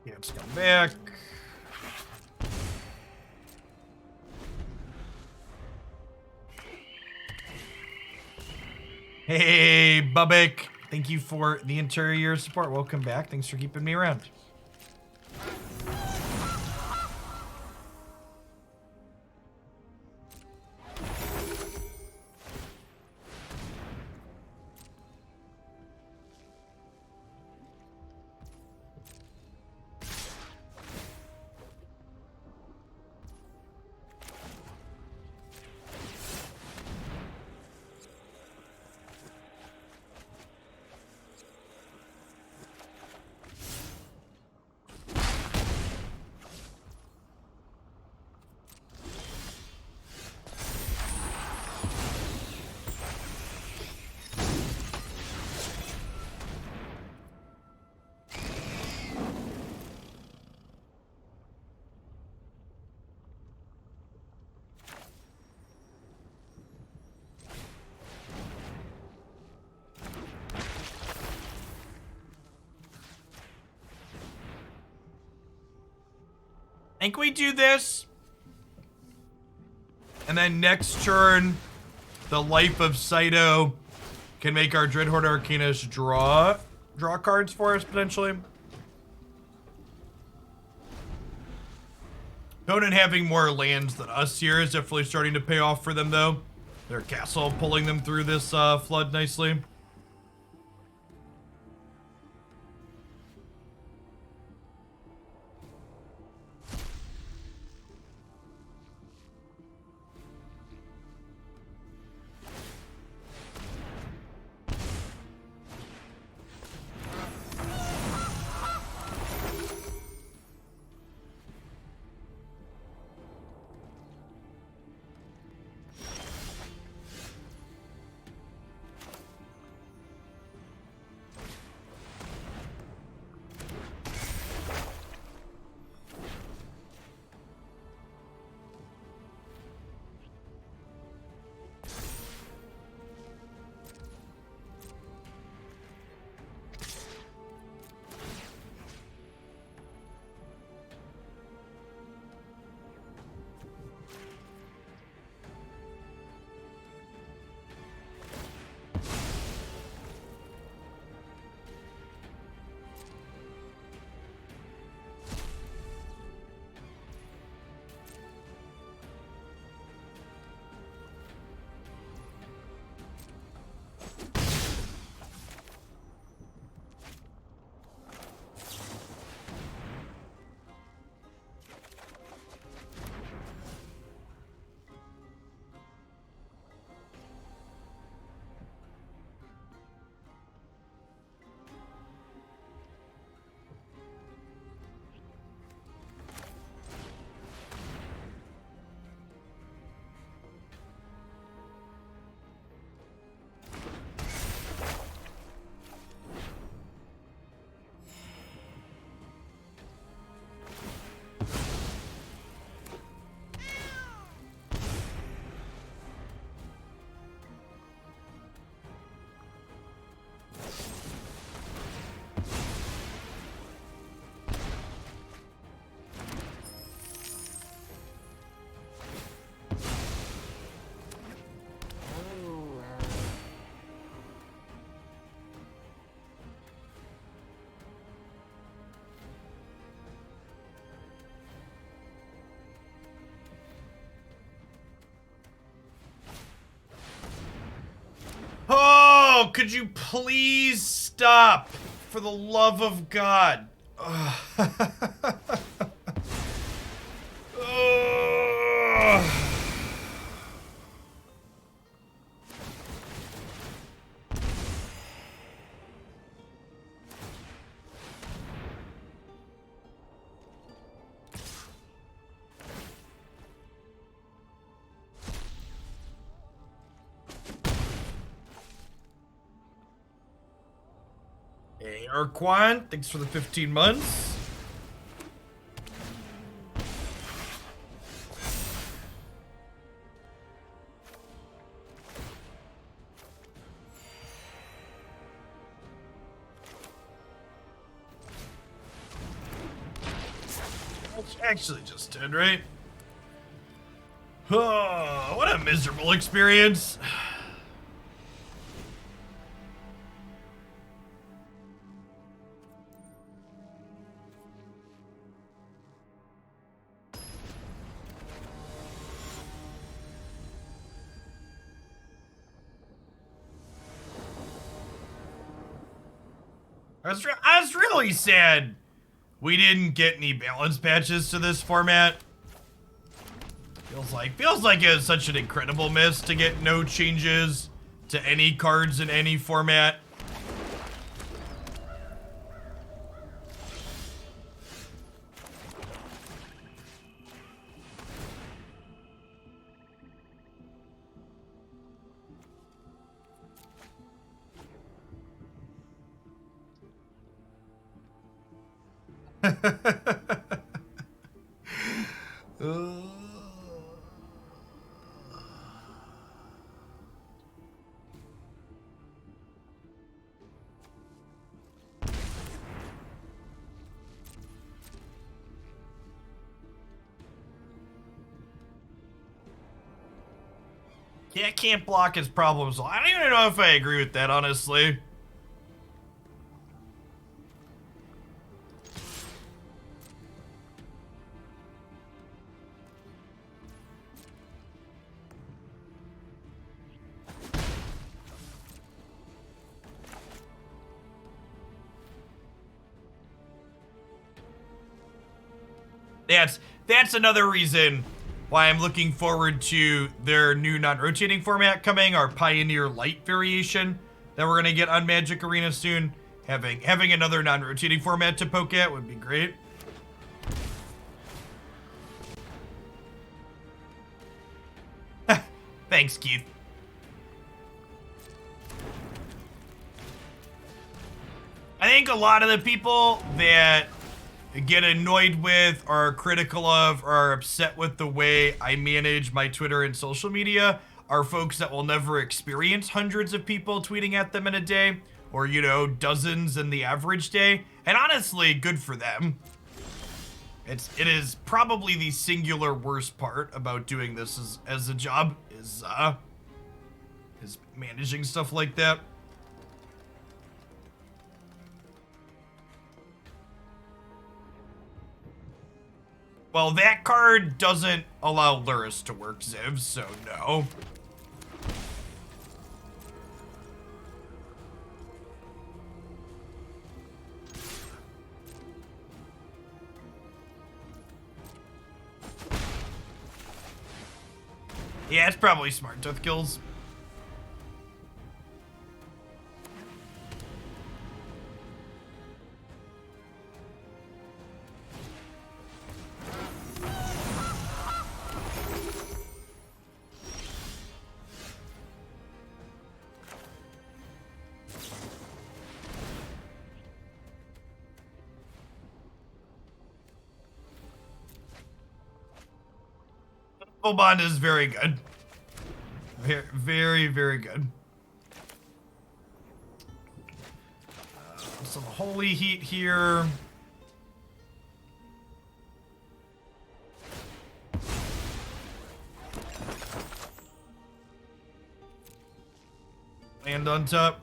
Let's come back. Hey, Bubbick. Thank you for the entire year of support. Welcome back. Thanks for keeping me around. I think we do this. And then next turn, the Life of Saito can make our Dreadhorde Arcanist draw cards for us, potentially. Opponent having more lands than us here is definitely starting to pay off for them, though. Their castle pulling them through this flood nicely. Oh, could you please stop? For the love of God. Ugh. Ugh. Hey, Arquan, thanks for the 15 months. Actually just did, right? Oh, what a miserable experience. I was really sad we didn't get any balance patches to this format. Feels like it was such an incredible miss to get no changes to any cards in any format. Yeah, can't block his problems. I don't even know if I agree with that, honestly. That's another reason why I'm looking forward to their new non-rotating format coming, our Pioneer Light variation that we're gonna get on Magic Arena soon. Having another non-rotating format to poke at would be great. Thanks, Keith. I think a lot of the people that get annoyed with, or are critical of, or are upset with the way I manage my Twitter and social media are folks that will never experience hundreds of people tweeting at them in a day, or, you know, dozens in the average day. And honestly, good for them. It is probably the singular worst part about doing this as a job is managing stuff like that. Well, that card doesn't allow Lurrus to work, Ziv, so no. Yeah, it's probably smart death kills. Bond is very good. Very, very, very good. Some Holy Heat here. Land on top.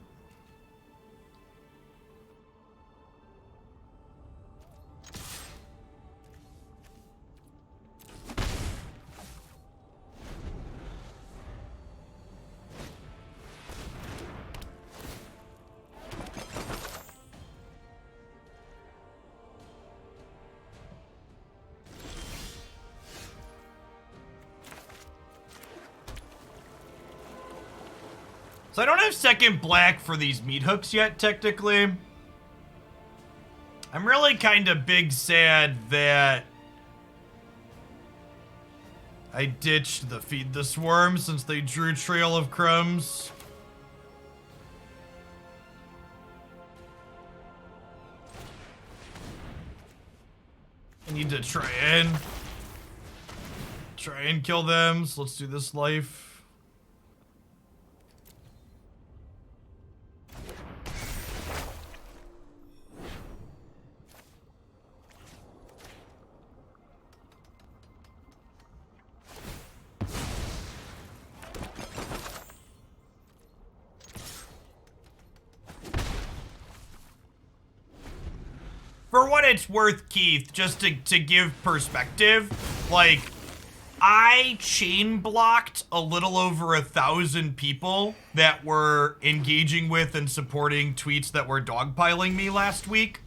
So I don't have second black for these meat hooks yet, technically. I'm really kind of big sad that I ditched the Feed the Swarm since they drew Trail of Crumbs. I need to try and kill them, so let's do this life. for what it's worth, Keith, just to give perspective, like, I chain blocked a little over 1,000 people that were engaging with and supporting tweets that were dogpiling me last week.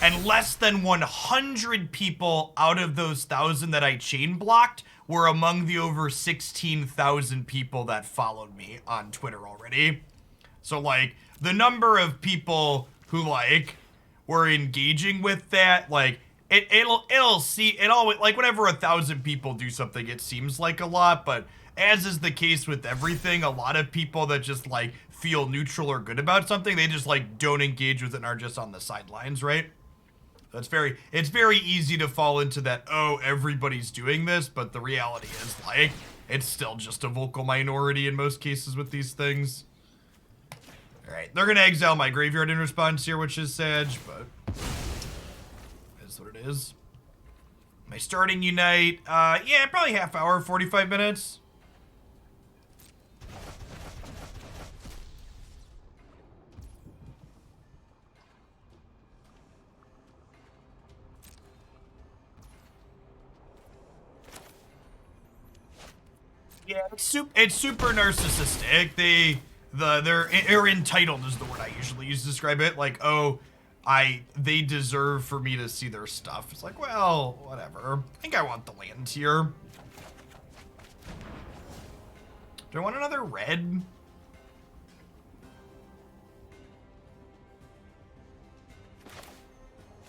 And less than 100 people out of those 1,000 that I chain blocked were among the over 16,000 people that followed me on Twitter already. So, like, the number of people who, like, were engaging with that, like, it'll always, like, whenever 1,000 people do something, it seems like a lot, but as is the case with everything, a lot of people that just, like, feel neutral or good about something, they just, like, don't engage with it and are just on the sidelines, right? So it's very easy to fall into that, oh, everybody's doing this, but the reality is, like, it's still just a vocal minority in most cases with these things. Alright, they're gonna exile my graveyard in response here, which is sad, but that's what it is. Am I starting Unite? Yeah, probably half hour, 45 minutes. Yeah, it's super narcissistic. They're entitled is the word I usually use to describe it. Like, oh, they deserve for me to see their stuff. It's like, well, whatever. I think I want the land here. Do I want another red?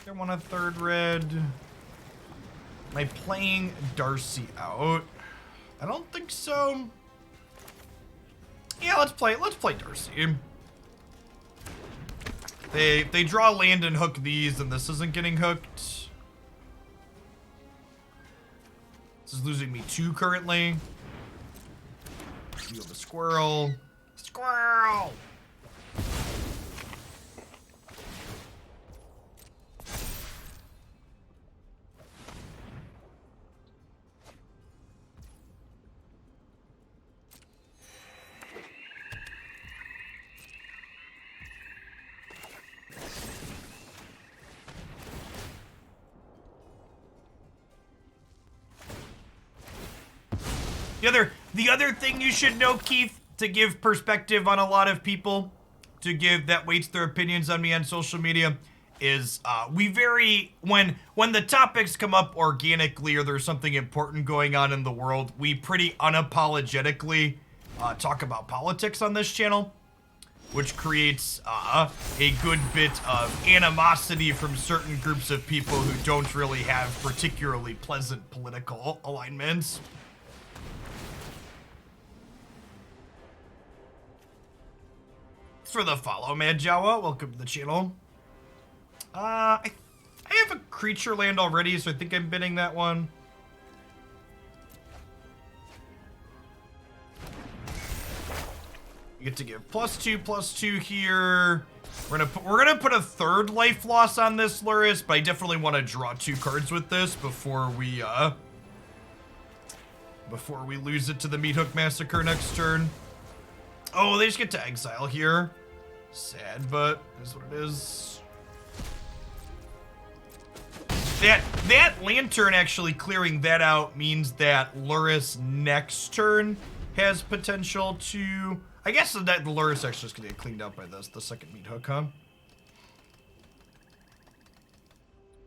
Do I want a third red? Am I playing Darcy out? I don't think so. Yeah, let's play Darcy. They draw land and hook these, and this isn't getting hooked. This is losing me 2 currently. Steal the squirrel. Squirrel! The other thing you should know, Keith, to give perspective on a lot of people, that weights their opinions on me on social media, is when the topics come up organically or there's something important going on in the world, we pretty unapologetically talk about politics on this channel, which creates a good bit of animosity from certain groups of people who don't really have particularly pleasant political alignments. Thanks for the follow, Mad Jawa. Welcome to the channel. I have a creature land already, so I think I'm bidding that one. You get to give +2/+2 here. We're gonna put a third life loss on this Lurrus, but I definitely want to draw 2 cards with this before we lose it to the Meat Hook Massacre next turn. Oh, they just get to exile here. Sad, but is what it is. That Lantern actually clearing that out means that Lurrus next turn has potential to... I guess that the Lurrus actually is going to get cleaned out by the second Meat Hook, huh?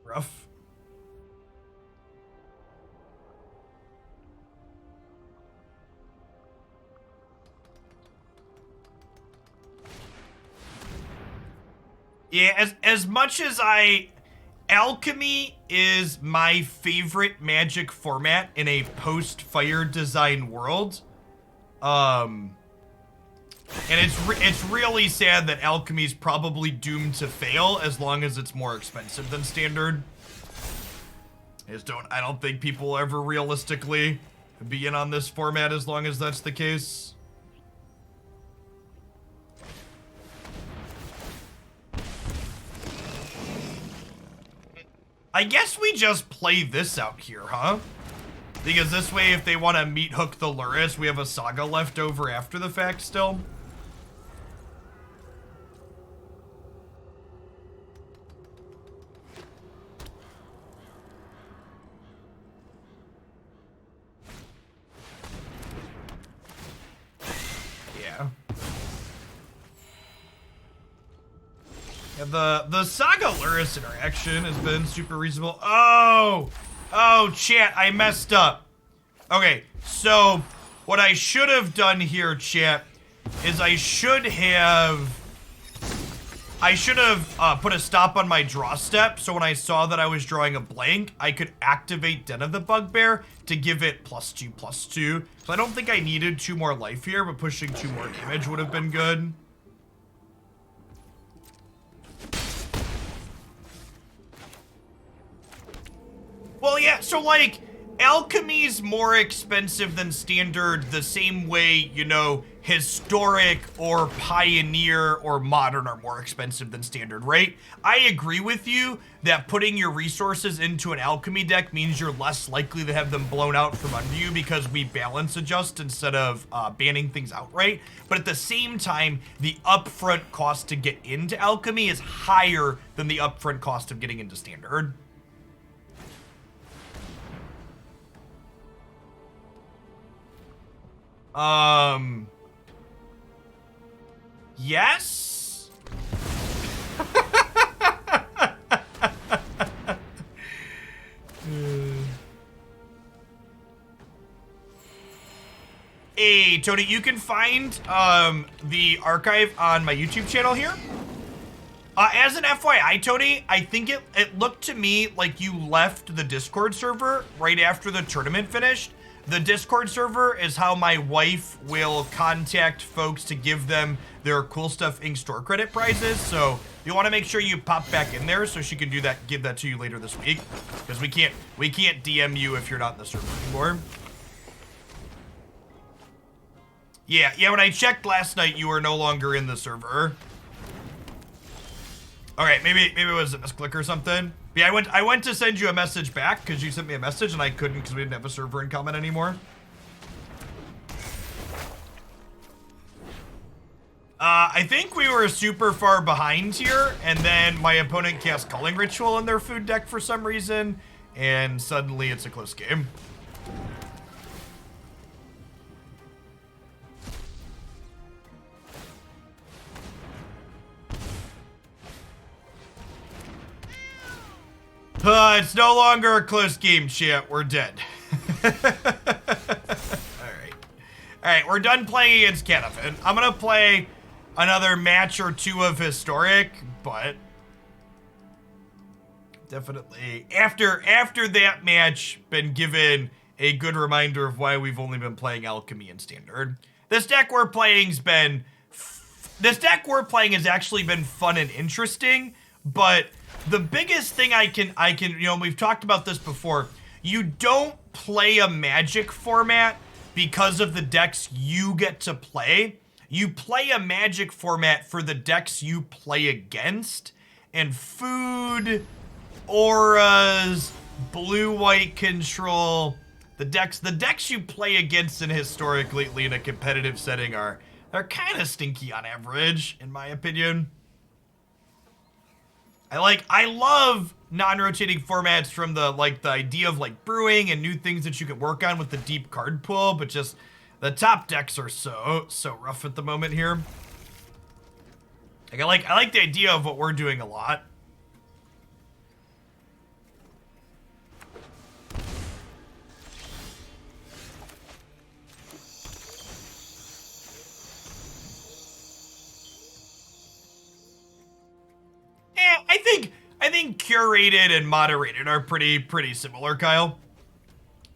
Rough. Yeah, as much as Alchemy is my favorite Magic format in a post-Fire Design world. And it's really sad that Alchemy's probably doomed to fail as long as it's more expensive than Standard. I don't think people will ever realistically be in on this format as long as that's the case. I guess we just play this out here, huh? Because this way, if they want to Meat Hook the Lurrus, we have a Saga left over after the fact still. The Saga Lurrus interaction has been super reasonable. Oh, chat, I messed up. Okay, so what I should have done here, chat, is I should have put a stop on my draw step, so when I saw that I was drawing a blank, I could activate Den of the Bugbear to give it +2/+2. So I don't think I needed 2 more life here, but pushing 2 more damage would have been good. Well, yeah, so, like, Alchemy's more expensive than Standard the same way, you know, Historic or Pioneer or Modern are more expensive than Standard, right? I agree with you that putting your resources into an Alchemy deck means you're less likely to have them blown out from under you because we balance adjust instead of banning things outright. But at the same time, the upfront cost to get into Alchemy is higher than the upfront cost of getting into Standard. Yes? Hey, Tony, you can find the archive on my YouTube channel here. As an FYI, Tony, I think it looked to me like you left the Discord server right after the tournament finished. The Discord server is how my wife will contact folks to give them their Cool Stuff Inc. store credit prizes. So you want to make sure you pop back in there so she can do that, give that to you later this week, because we can't DM you if you're not in the server anymore. Yeah. When I checked last night, you were no longer in the server. Okay, maybe it was a misclick or something. But yeah, I went to send you a message back because you sent me a message and I couldn't because we didn't have a server in common anymore. I think we were super far behind here, and then my opponent cast Culling Ritual in their food deck for some reason, and suddenly it's a close game. It's no longer a close game, chat. We're dead. Alright, we're done playing against Cataphant. I'm gonna play another match or 2 of Historic, but definitely after that match, been given a good reminder of why we've only been playing Alchemy in Standard. This deck we're playing has actually been fun and interesting, but the biggest thing I can, you know, we've talked about this before, you don't play a Magic format because of the decks you get to play. You play a Magic format for the decks you play against, and food, auras, blue-white control, the decks you play against in Historic lately in a competitive setting they're kind of stinky on average, in my opinion. I love non-rotating formats from the idea of brewing and new things that you can work on with the deep card pool, but just the top decks are so rough at the moment here. I like the idea of what we're doing a lot. I think curated and moderated are pretty similar, Kyle.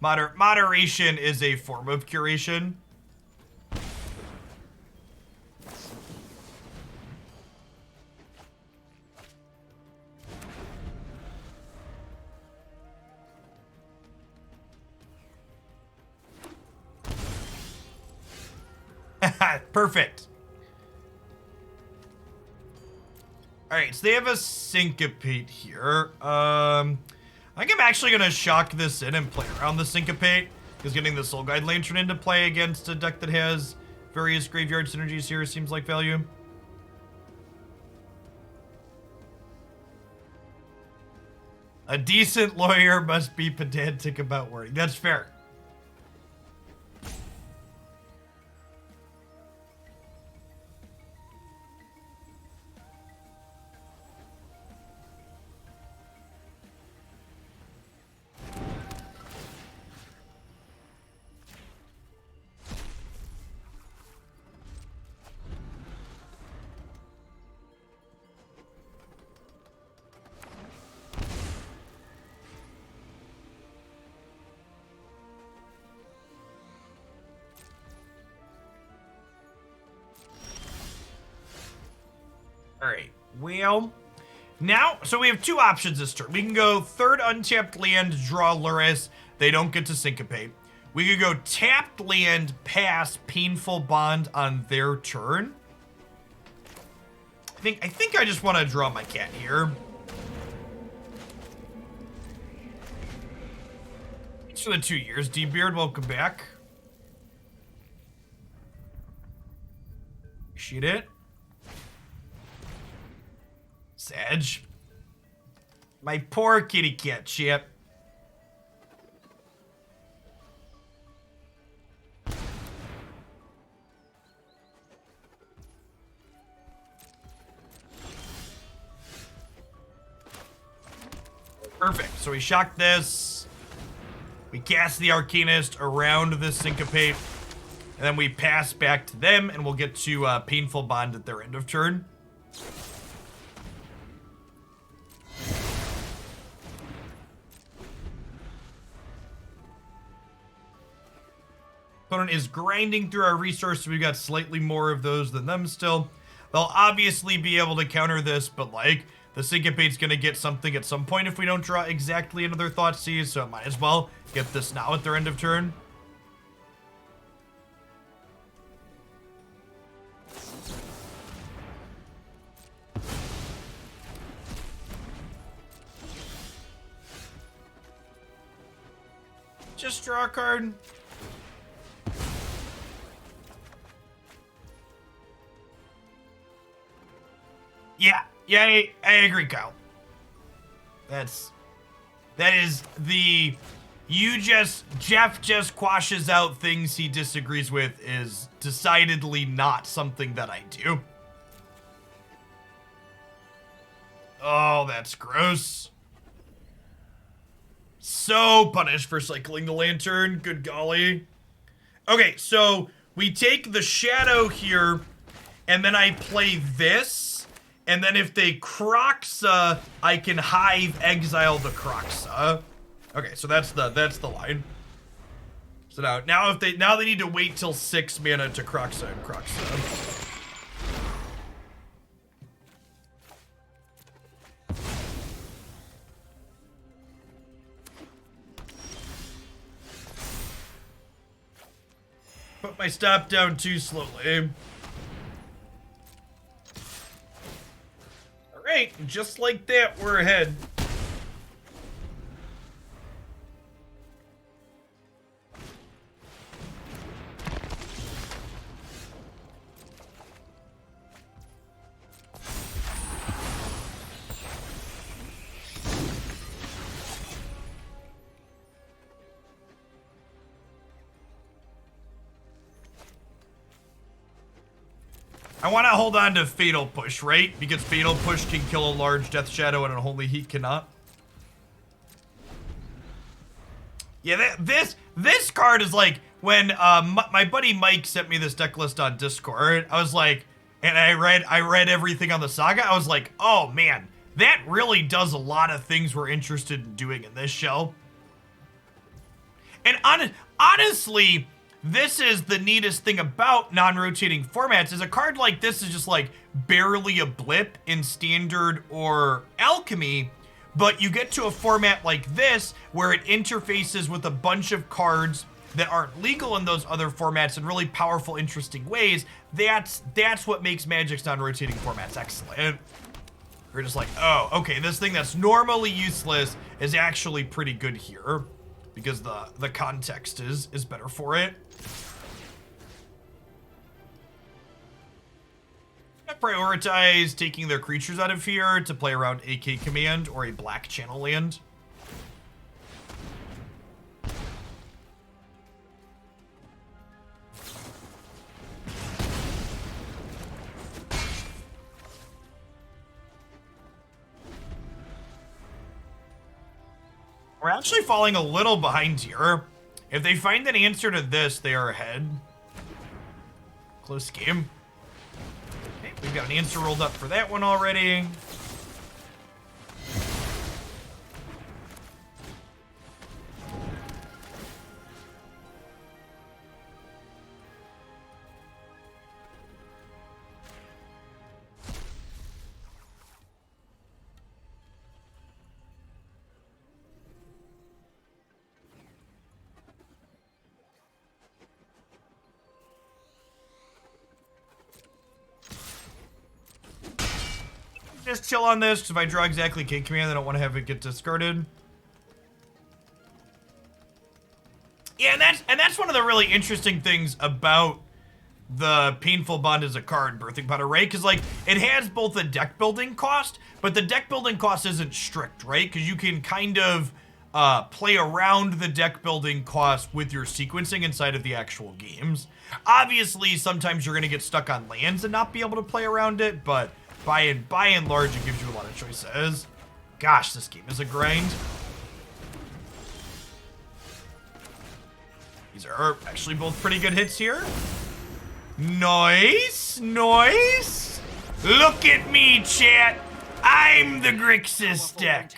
Moderation is a form of curation. Perfect. Alright, so they have a Syncopate here. I think I'm actually going to shock this in and play around the Syncopate, because getting the Soul Guide Lantern into play against a deck that has various graveyard synergies here seems like value. A decent lawyer must be pedantic about wording. That's fair. All right. Well, now, so we have two options this turn. We can go third untapped land, draw Lurrus. They don't get to syncopate. We could go tapped land, pass Painful Bond on their turn. I think I just want to draw my cat here. Thanks for the 2 years, D-Beard. Welcome back. Appreciate it. Sag. My poor kitty cat, Chip. Perfect. So we shock this. We cast the Arcanist around this Syncopate. And then we pass back to them, and we'll get to Painful Bond at their end of turn. Opponent is grinding through our resources. We've got slightly more of those than them still. They'll obviously be able to counter this, but like, the Syncopate's gonna get something at some point if we don't draw exactly into their Thoughtseize, so it might as well get this now at their end of turn. Just draw a card. Yeah, I agree, Kyle. That is the, Jeff just quashes out things he disagrees with is decidedly not something that I do. Oh, that's gross. So punished for cycling the lantern, good golly. Okay, so we take the shadow here, and then I play this. And then if they Croxa, I can Hive exile the Croxa. Okay, so that's the line. So now they need to wait till 6 mana to Croxa and Croxa. Put my stop down too slowly. Alright, just like that, we're ahead. I want to hold on to Fatal Push, right? Because Fatal Push can kill a large Death Shadow and Unholy Heat cannot. Yeah, this card is like when my buddy Mike sent me this deck list on Discord. I was like, and I read everything on the Saga. I was like, oh man, that really does a lot of things we're interested in doing in this shell. And honestly, this is the neatest thing about non-rotating formats, is a card like this is just like barely a blip in Standard or Alchemy, but you get to a format like this where it interfaces with a bunch of cards that aren't legal in those other formats in really powerful, interesting ways. That's what makes Magic's non-rotating formats excellent. You're just like, oh, okay, this thing that's normally useless is actually pretty good here because the context is better for it. I prioritize taking their creatures out of here to play around AK Command or a black channel land. We're actually falling a little behind here. If they find an answer to this, they are ahead. Close game. Okay, we've got an answer rolled up for that one already. just chill on this, because if I draw exactly King Command, I don't want to have it get discarded. Yeah, and that's one of the really interesting things about the Painful Bond as a card, Birthing Pot Array, because like it has both a deck building cost, but the deck building cost isn't strict, right? Because you can kind of play around the deck building cost with your sequencing inside of the actual games. Obviously, sometimes you're going to get stuck on lands and not be able to play around it, but by and large, it gives you a lot of choices. Gosh, this game is a grind. These are actually both pretty good hits here. Nice, nice. Look at me, chat. I'm the Grixis deck.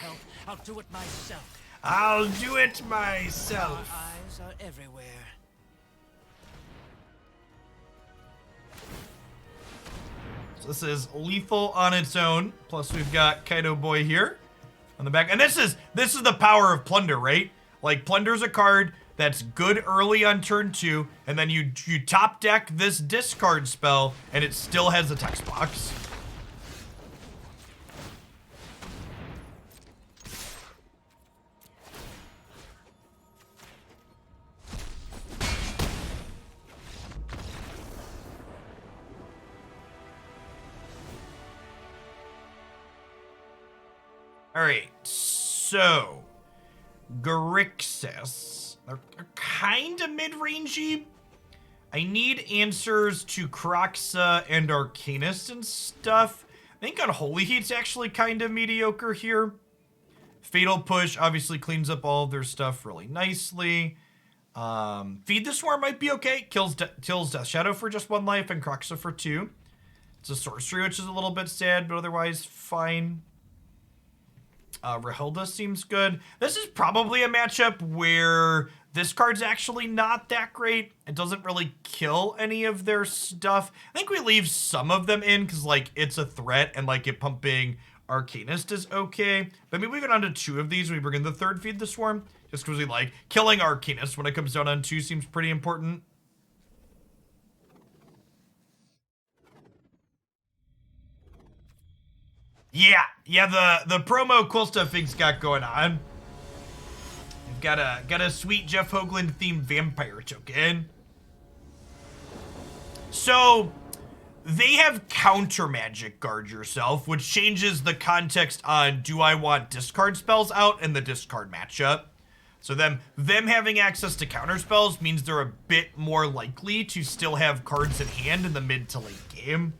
I'll do it myself. I'll do it myself. My eyes are everywhere. So this is lethal on its own. Plus we've got Kaido Boy here on the back. And this is the power of Plunder, right? Like Plunder's a card that's good early on turn 2, and then you top deck this discard spell, and it still has a text box. All right, so Grixis, they're kind of mid-rangey. I need answers to Kroxa and Arcanist and stuff. I think Unholy Heat's actually kind of mediocre here. Fatal Push obviously cleans up all of their stuff really nicely. Feed the Swarm might be okay. Kills Death Shadow for just 1 life and Kroxa for 2. It's a sorcery, which is a little bit sad, but otherwise fine. Rahilda seems good. This is probably a matchup where this card's actually not that great. It doesn't really kill any of their stuff. I think we leave some of them in because, like, it's a threat and, like, it pumping Arcanist is okay. But maybe we go down to 2 of these when we bring in the 3rd Feed the Swarm. Just because we like killing Arcanist when it comes down on 2 seems pretty important. Yeah, the promo cool stuff thing's got going on. We've got a sweet Jeff Hoagland themed vampire token. So they have counter magic guard yourself, which changes the context on do I want discard spells out in the discard matchup. So them having access to counter spells means they're a bit more likely to still have cards in hand in the mid to late game.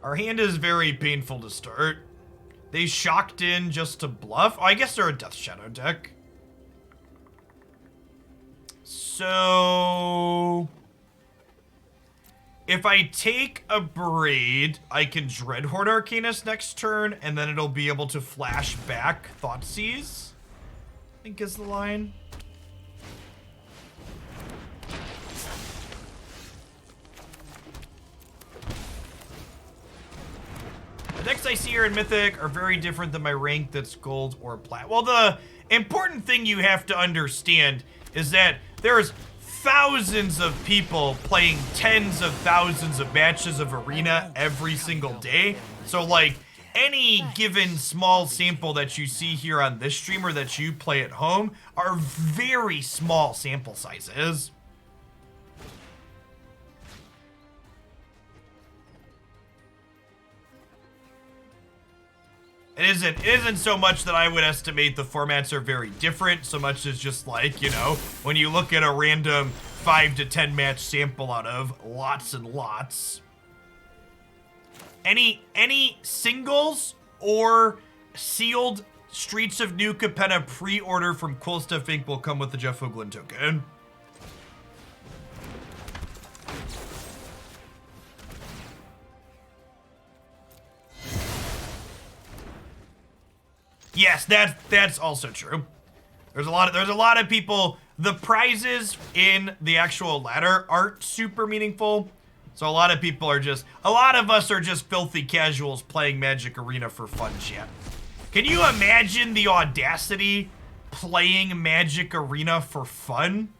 Our hand is very painful to start. They shocked in just to bluff. Oh, I guess they're a Death Shadow deck. So if I take Abrade, I can Dreadhorde Arcanist next turn, and then it'll be able to flash back Thoughtseize, I think is the line. The decks I see here in Mythic are very different than my rank that's gold or plat. Well, the important thing you have to understand is that there's thousands of people playing tens of thousands of matches of Arena every single day. So, like, any given small sample that you see here on this stream or that you play at home are very small sample sizes. It isn't so much that I would estimate the formats are very different, so much as just like, you know, when you look at a random 5 to 10 match sample out of lots and lots. Any singles or sealed Streets of New Capenna pre-order from Cool Stuff Inc. will come with the Jeff Hoagland token. Yes, that's also true. There's a lot of people. The prizes in the actual ladder aren't super meaningful, so a lot of us are just filthy casuals playing Magic Arena for fun, chat. Can you imagine the audacity playing Magic Arena for fun?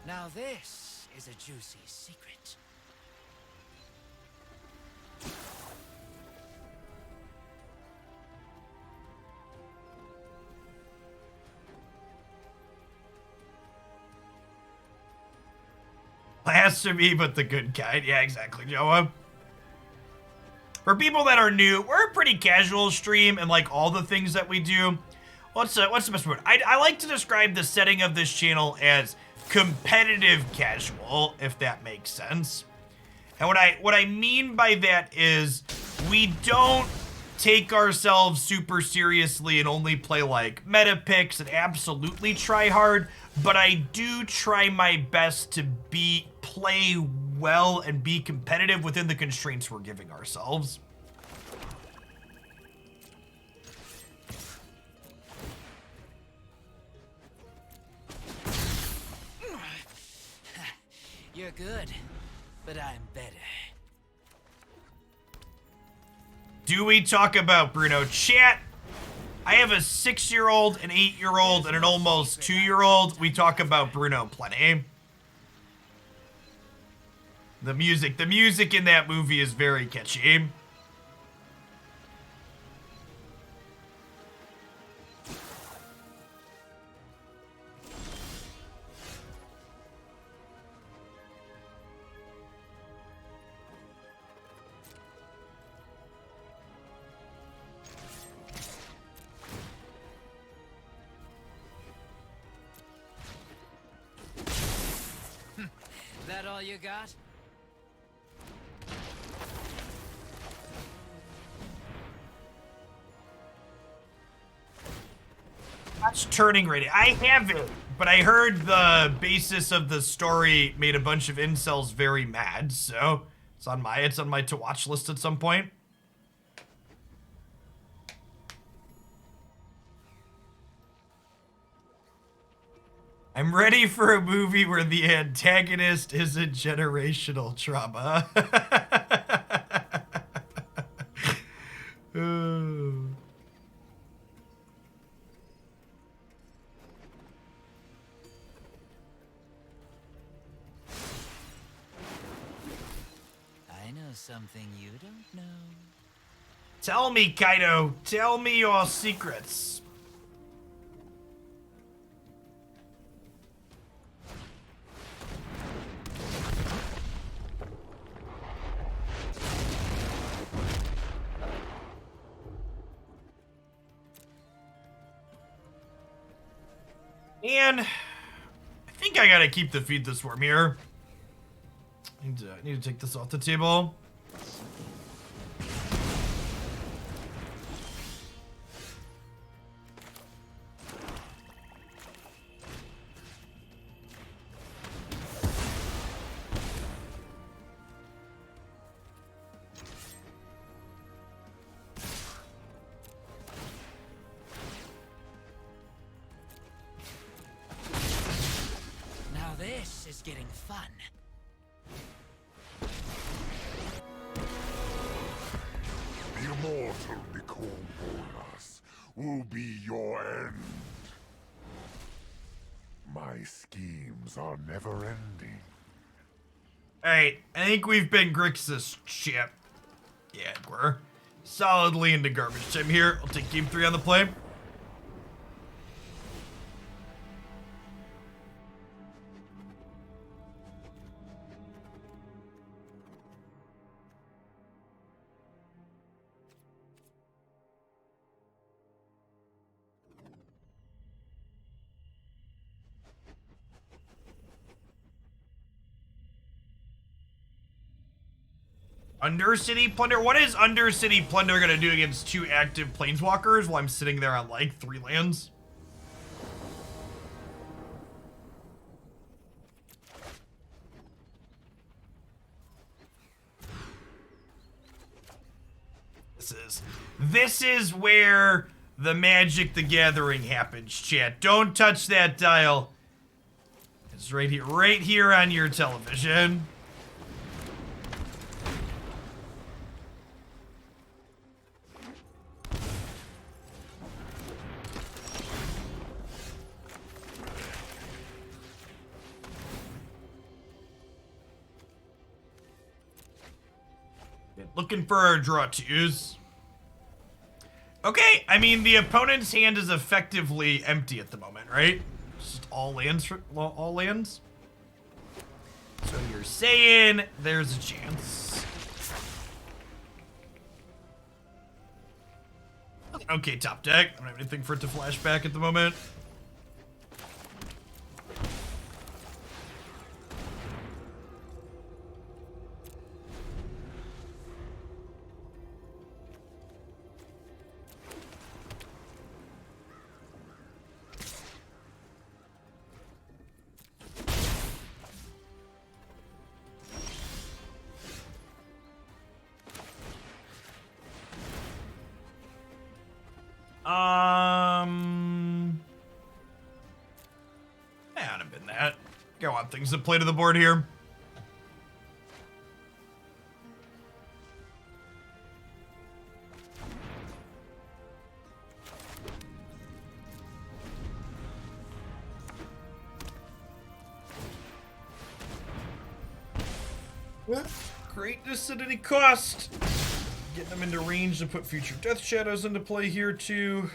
Now this is a juicy secret. Blasphemy, but the good kind. Yeah, exactly, Joa. For people that are new, we're a pretty casual stream, and like all the things that we do, what's the best word? I like to describe the setting of this channel as competitive casual, if that makes sense. And what I mean by that is we don't take ourselves super seriously and only play like meta picks and absolutely try hard, but I do try my best to play well and be competitive within the constraints we're giving ourselves. You're good, but I'm better. Do we talk about Bruno? Chat, I have a 6-year-old, an 8-year-old, and an almost 2-year-old. We talk about Bruno plenty. The music in that movie is very catchy. That all you got? That's turning ready. I have it, but I heard the basis of the story made a bunch of incels very mad, so it's on my to watch list at some point. I'm ready for a movie where the antagonist is a generational trauma. Ooh. I know something you don't know. Tell me, Kaido. Tell me your secrets. And I think I gotta keep the feed this worm here. I need to take this off the table. Now this is getting fun. The immortal Nicolas will be your end. My schemes are never ending. Alright, I think we've been Grixis ship. Yeah, we're solidly into garbage time here. I'll take game 3 on the play. Undercity Plunder? What is Undercity Plunder gonna do against 2 active planeswalkers while I'm sitting there on like 3 lands? This is where the Magic the Gathering happens, chat. Don't touch that dial. It's right here on your television. Looking for a draw to use. Okay, I mean, the opponent's hand is effectively empty at the moment, right? Just all lands, all lands. So you're saying there's a chance. Okay, top deck. I don't have anything for it to flash back at the moment. Yeah, I'd have been that. Go on, things that play to the board here. Well, greatness at any cost. Getting them into range to put future Death Shadows into play here too.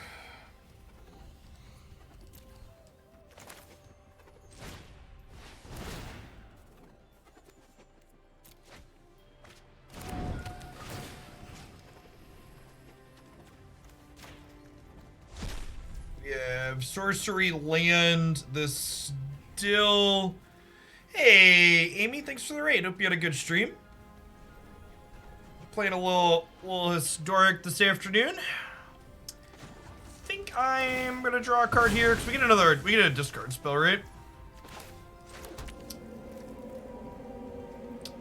Yeah, sorcery land. This still. Hey, Amy, thanks for the raid. Hope you had a good stream. Playing a little historic this afternoon. I think I'm gonna draw a card here because we get a discard spell, right?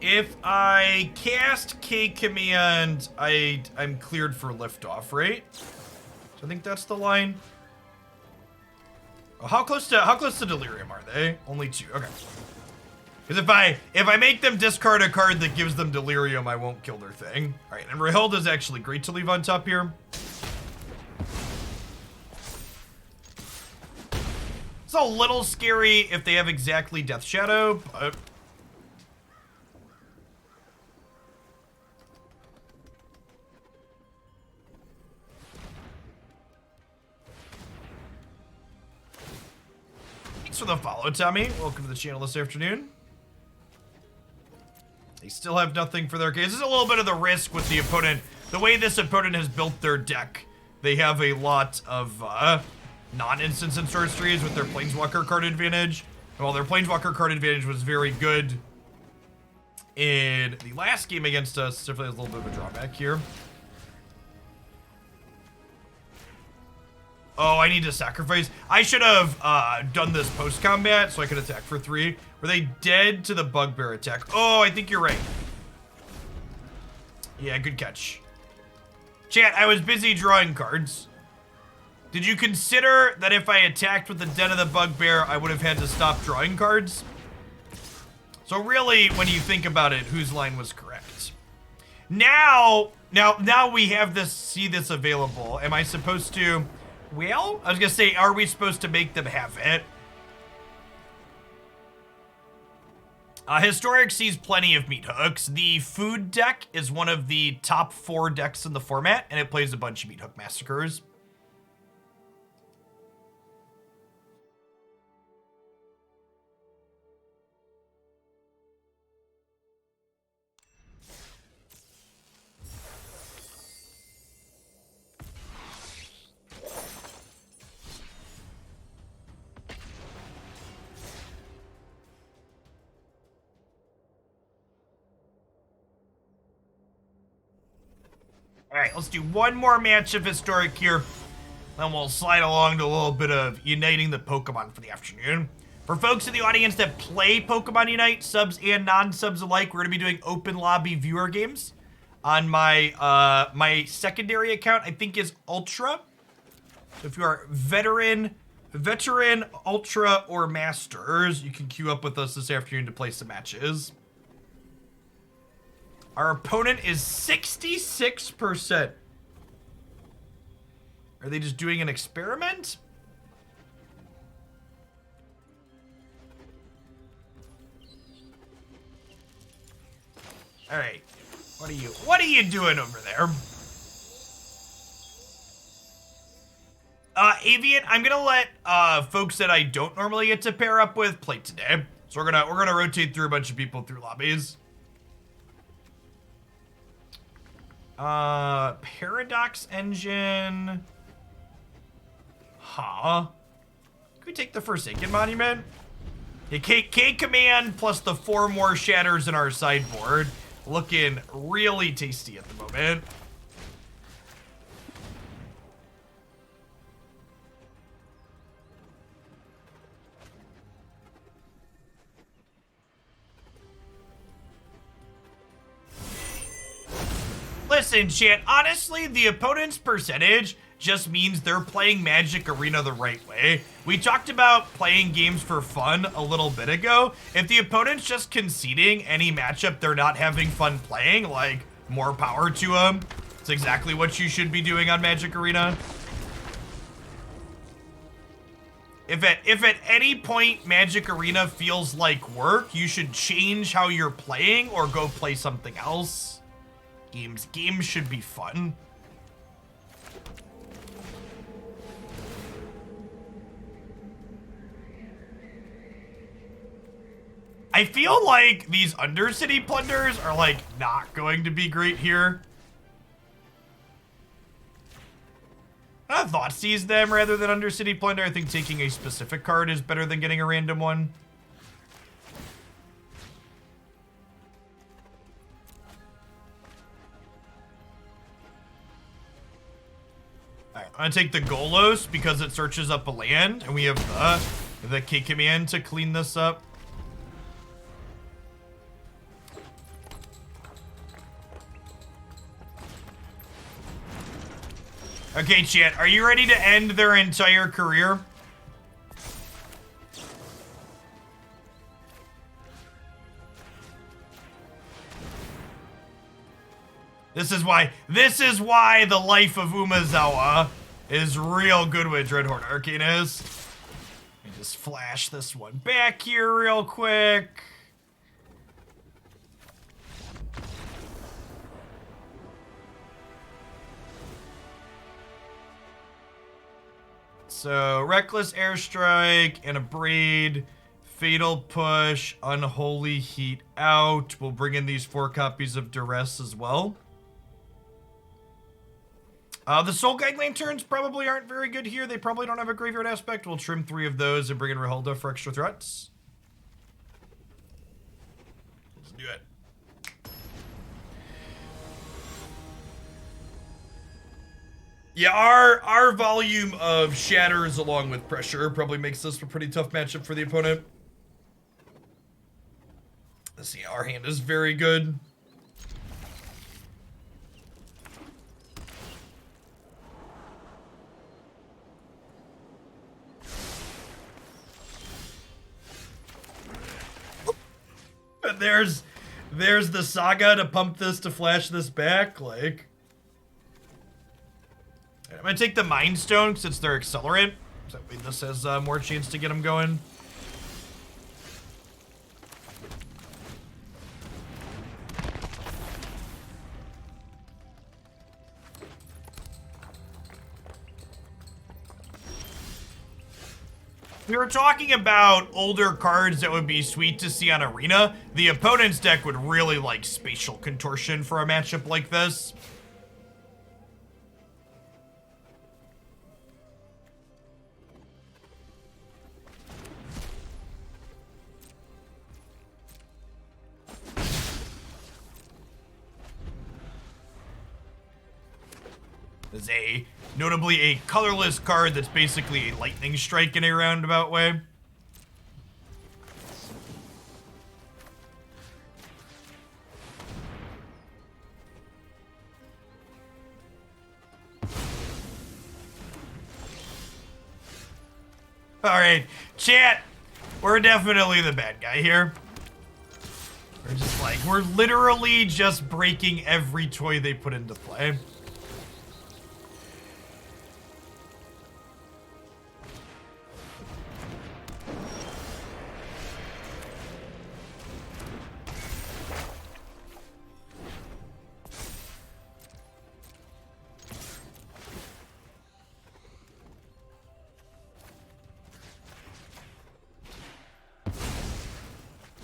If I cast K command, I'm cleared for liftoff, right? So I think that's the line. Oh, how close to delirium are they? Only 2. Okay. Because if I make them discard a card that gives them delirium, I won't kill their thing. All right, and Rahilda is actually great to leave on top here. It's a little scary if they have exactly Death Shadow, but thanks for the follow, Tommy. Welcome to the channel this afternoon. They still have nothing for their case. This is a little bit of the risk with the opponent. The way this opponent has built their deck, they have a lot of non-instants and sorceries with their Planeswalker card advantage. Well, their Planeswalker card advantage was very good in the last game against us. Definitely has a little bit of a drawback here. Oh, I need to sacrifice. I should have done this post-combat so I could attack for 3. Were they dead to the Bugbear attack? Oh, I think you're right. Yeah, good catch. Chat, I was busy drawing cards. Did you consider that if I attacked with the Den of the Bugbear, I would have had to stop drawing cards? So really, when you think about it, whose line was correct? Now we have this, see this available. Am I supposed to... Well, I was gonna say, are we supposed to make them have it? Historic sees plenty of meat hooks. The food deck is one of the top 4 decks in the format, and it plays a bunch of meat hook massacres. All right, let's do one more match of Historic here. Then we'll slide along to a little bit of uniting the Pokemon for the afternoon. For folks in the audience that play Pokemon Unite, subs and non-subs alike, we're gonna be doing open lobby viewer games on my my secondary account, I think is Ultra. So if you are veteran, Ultra, or Masters, you can queue up with us this afternoon to play some matches. Our opponent is 66%. Are they just doing an experiment? All right. What are you doing over there? Avian, I'm gonna let folks that I don't normally get to pair up with play today. So we're gonna rotate through a bunch of people through lobbies. Paradox Engine. Huh. Can we take the Forsaken Monument? Yeah, K command plus the 4 more shatters in our sideboard. Looking really tasty at the moment. Listen, chat, honestly, the opponent's percentage just means they're playing Magic Arena the right way. We talked about playing games for fun a little bit ago. If the opponent's just conceding any matchup they're not having fun playing, like, more power to them. It's exactly what you should be doing on Magic Arena. If at any point Magic Arena feels like work, you should change how you're playing or go play something else. Games should be fun. I feel like these Undercity Plunders are like not going to be great here. I Thoughtseize them rather than Undercity Plunder. I think taking a specific card is better than getting a random one. Alright, I'm gonna take the Golos because it searches up a land, and we have the K command to clean this up. Okay, chat, are you ready to end their entire career? This is why the life of Umezawa is real good with Dreadhorde Arcanist. Let me just flash this one back here real quick. So, Reckless Airstrike and Abrade, Fatal Push, Unholy Heat out. We'll bring in these 4 copies of Duress as well. The Soul Guide Lanterns probably aren't very good here. They probably don't have a graveyard aspect. We'll trim 3 of those and bring in Rahilda for extra threats. Let's do it. Yeah, our volume of shatters along with pressure probably makes this a pretty tough matchup for the opponent. Let's see, our hand is very good. And there's the Saga to pump this to flash this back, like. I'm gonna take the Mind Stone since they're accelerant. So that way this has more chance to get them going. We were talking about older cards that would be sweet to see on Arena. The opponent's deck would really like Spatial Contortion for a matchup like this. Is notably a colorless card that's basically a lightning strike in a roundabout way. Alright, chat, we're definitely the bad guy here. We're just like, we're literally just breaking every toy they put into play.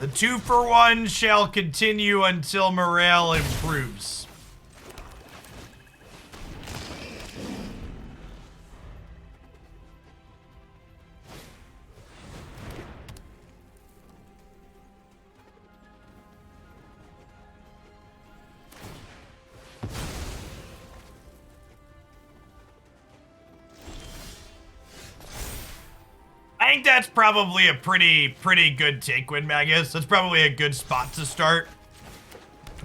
The 2-for-1 shall continue until morale improves. I think that's probably a pretty good take win, Magus. That's probably a good spot to start.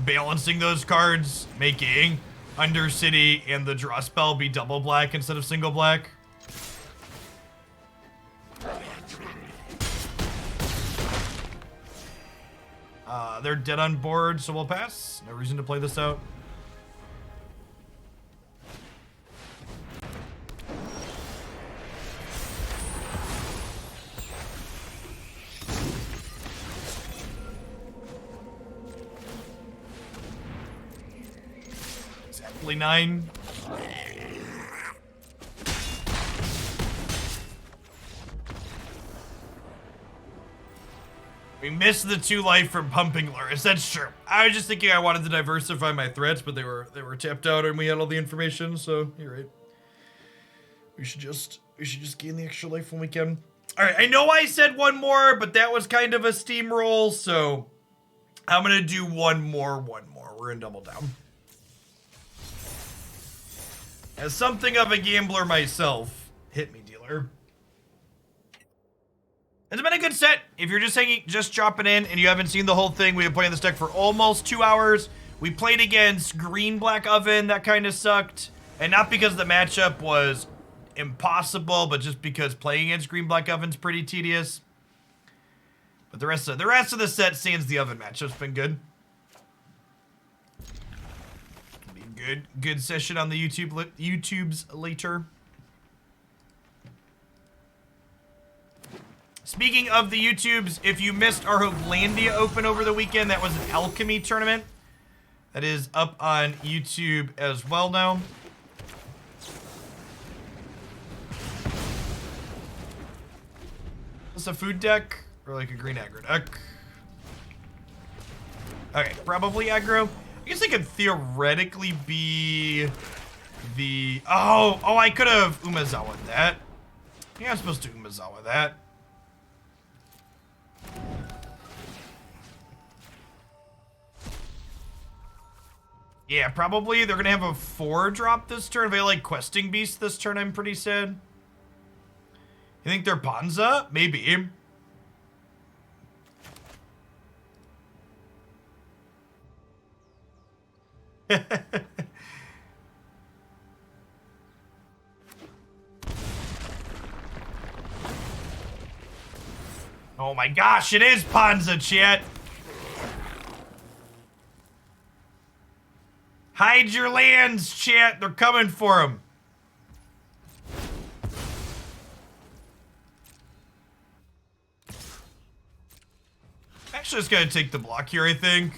Balancing those cards, making Undercity and the draw spell be double black instead of single black. They're dead on board, so we'll pass. No reason to play this out. Exactly 9. We missed the 2 life from pumping Lurrus. That's true. I was just thinking I wanted to diversify my threats, but they were tapped out and we had all the information, so you're right. We should just gain the extra life when we can. Alright, I know I said one more, but that was kind of a steamroll, so I'm gonna do one more. We're in double down. As something of a gambler myself, hit me, dealer. It's been a good set. If you're just dropping in and you haven't seen the whole thing, we've been playing this deck for almost 2 hours. We played against Green Black Oven. That kind of sucked. And not because the matchup was impossible, but just because playing against Green Black Oven's pretty tedious. But the rest of the set, sans the Oven matchup's been good. Good session on the YouTubes later. Speaking of the YouTubes, if you missed our Hopelandia Open over the weekend, that was an Alchemy tournament. That is up on YouTube as well now. Is this a food deck or like a green aggro deck? Okay, probably aggro. I guess it could theoretically be the... Oh, I could have Umezawa that. Yeah, I'm supposed to Umezawa that. Yeah, probably. They're going to have a 4-drop this turn. If they like Questing Beast this turn, I'm pretty sad. You think they're Panza? Maybe. Oh my gosh, it is Panza, chat. Hide your lands, chat. They're coming for him. Actually, just gotta take the block here, I think.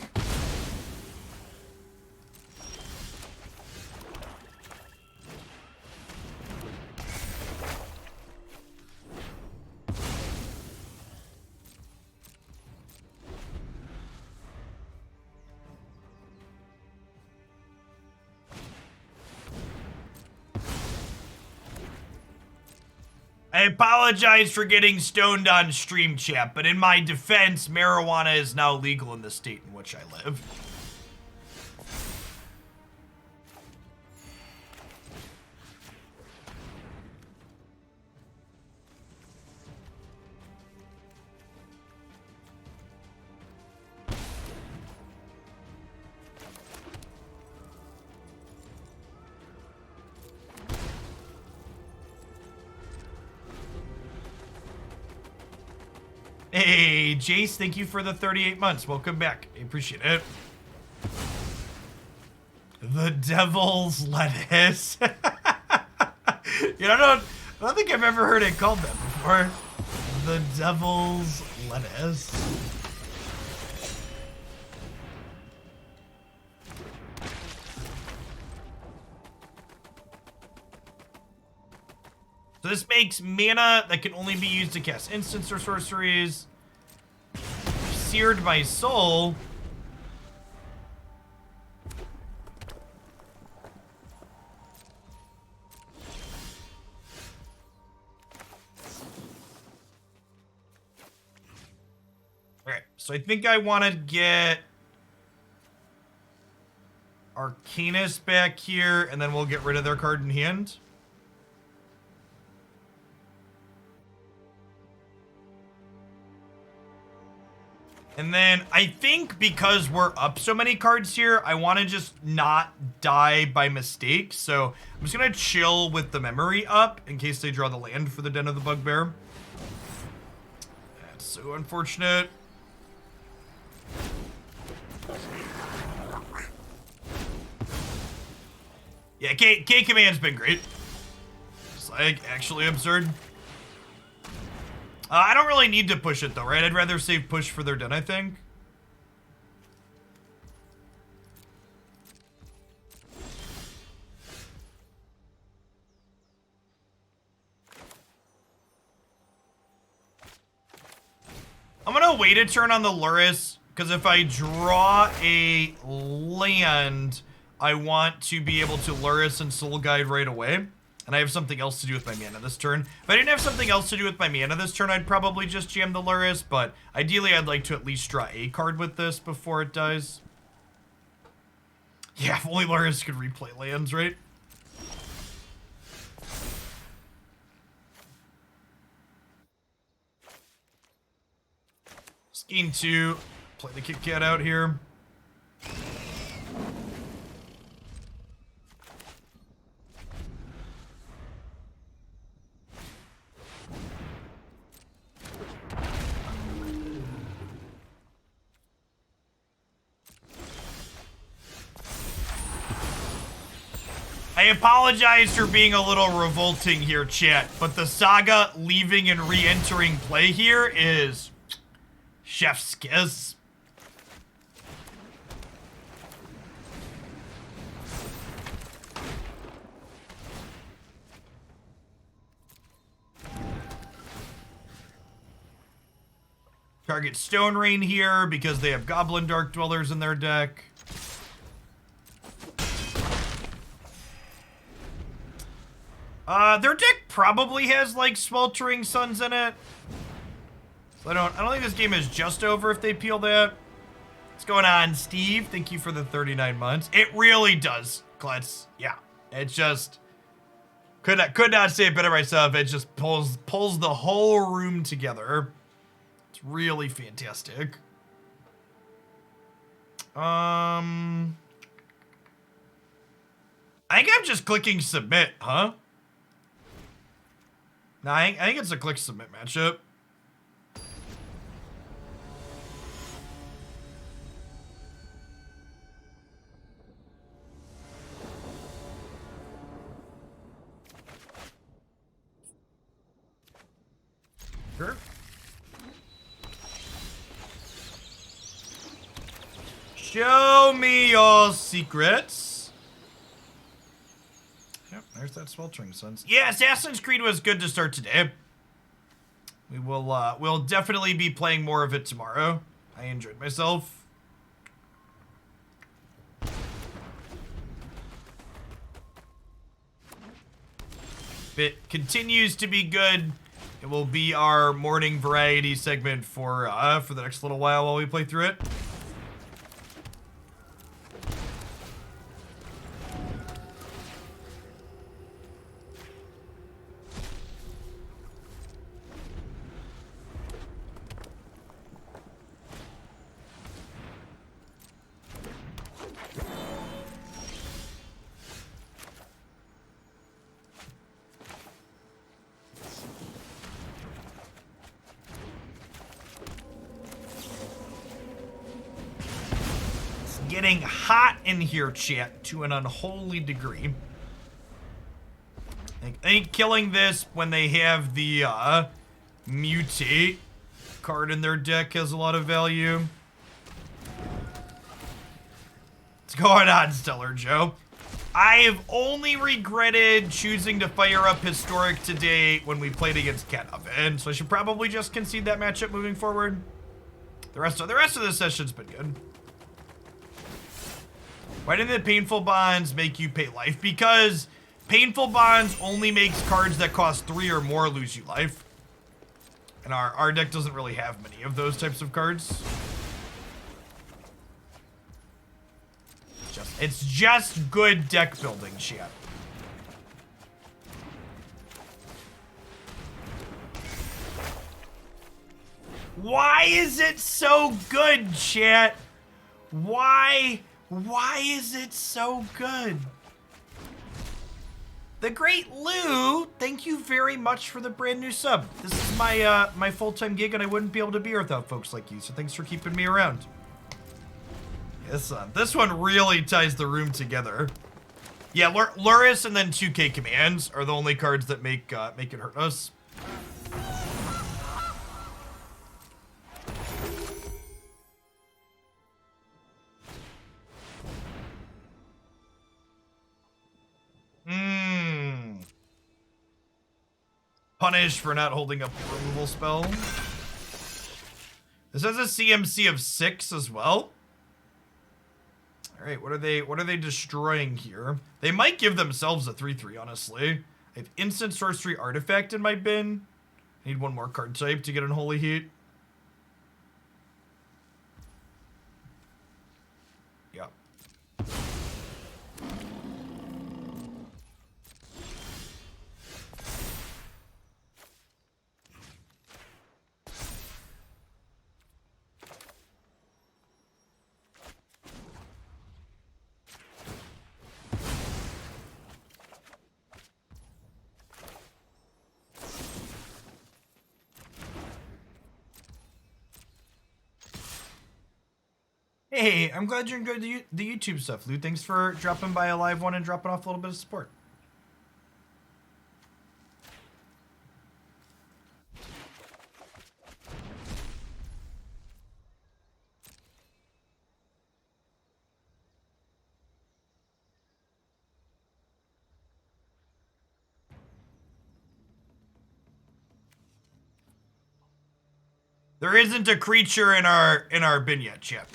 I apologize for getting stoned on stream, chat, but in my defense, marijuana is now legal in the state in which I live. Hey, Jace, thank you for the 38 months. Welcome back. I appreciate it. The Devil's Lettuce. You know, I don't think I've ever heard it called that before. The Devil's Lettuce. So this makes mana that can only be used to cast instants or sorceries seared my soul. Alright, so I think I want to get Arcanist back here, and then we'll get rid of their card in hand. And then I think because we're up so many cards here, I want to just not die by mistake. So I'm just going to chill with the memory up in case they draw the land for the Den of the Bugbear. That's so unfortunate. Yeah, K Command's been great. It's like actually absurd. I don't really need to push it though, right? I'd rather save push for their den, I think. I'm gonna wait a turn on the Lurrus, because if I draw a land, I want to be able to Lurrus and Soul Guide right away. And I have something else to do with my mana this turn. If I didn't have something else to do with my mana this turn, I'd probably just jam the Lurrus, but ideally I'd like to at least draw a card with this before it dies. Yeah, if only Lurrus could replay lands, right? Scheme 2, play the Kit Kat out here. I apologize for being a little revolting here, chat, but the Saga leaving and re-entering play here is chef's kiss. Target Stone Rain here because they have Goblin Dark Dwellers in their deck. Their deck probably has like Sweltering Suns in it. So I don't think this game is just over if they peel that. What's going on, Steve? Thank you for the 39 months. It really does, Klutz. Yeah. It just could not say it better myself. It just pulls the whole room together. It's really fantastic. I think I'm just clicking submit, huh? No, I think it's a click submit matchup. Sure. Show me your secrets. Yep, there's that Sweltering Suns. Yeah, Assassin's Creed was good to start today. We will, we'll definitely be playing more of it tomorrow. I enjoyed myself. It continues to be good. It will be our morning variety segment for the next little while we play through it. Getting hot in here, chat, to an unholy degree. I think killing this when they have the mutate card in their deck has a lot of value. What's going on, Stellar Joe? I've only regretted choosing to fire up Historic today when we played against Cat Oven, so I should probably just concede that matchup moving forward. The rest of the session's been good. Why didn't the Painful Bonds make you pay life? Because Painful Bonds only makes cards that cost 3 or more lose you life. And our deck doesn't really have many of those types of cards. It's just good deck building shit. Why is it so good, chat? Why is it so good? The Great Lou, thank you very much for the brand new sub. This is my my full-time gig, and I wouldn't be able to be here without folks like you, so thanks for keeping me around. This one really ties the room together. Yeah, Lurrus and then 2K commands are the only cards that make it hurt us. Punish for not holding up the removal spell. This has a CMC of 6 as well. All right, what are they destroying here? They might give themselves a 3/3, honestly. I have instant sorcery artifact in my bin. I need one more card type to get Unholy Heat. Yeah. Hey, I'm glad you enjoyed the YouTube stuff, Lou. Thanks for dropping by a live one and dropping off a little bit of support. There isn't a creature in our bin yet, Chip.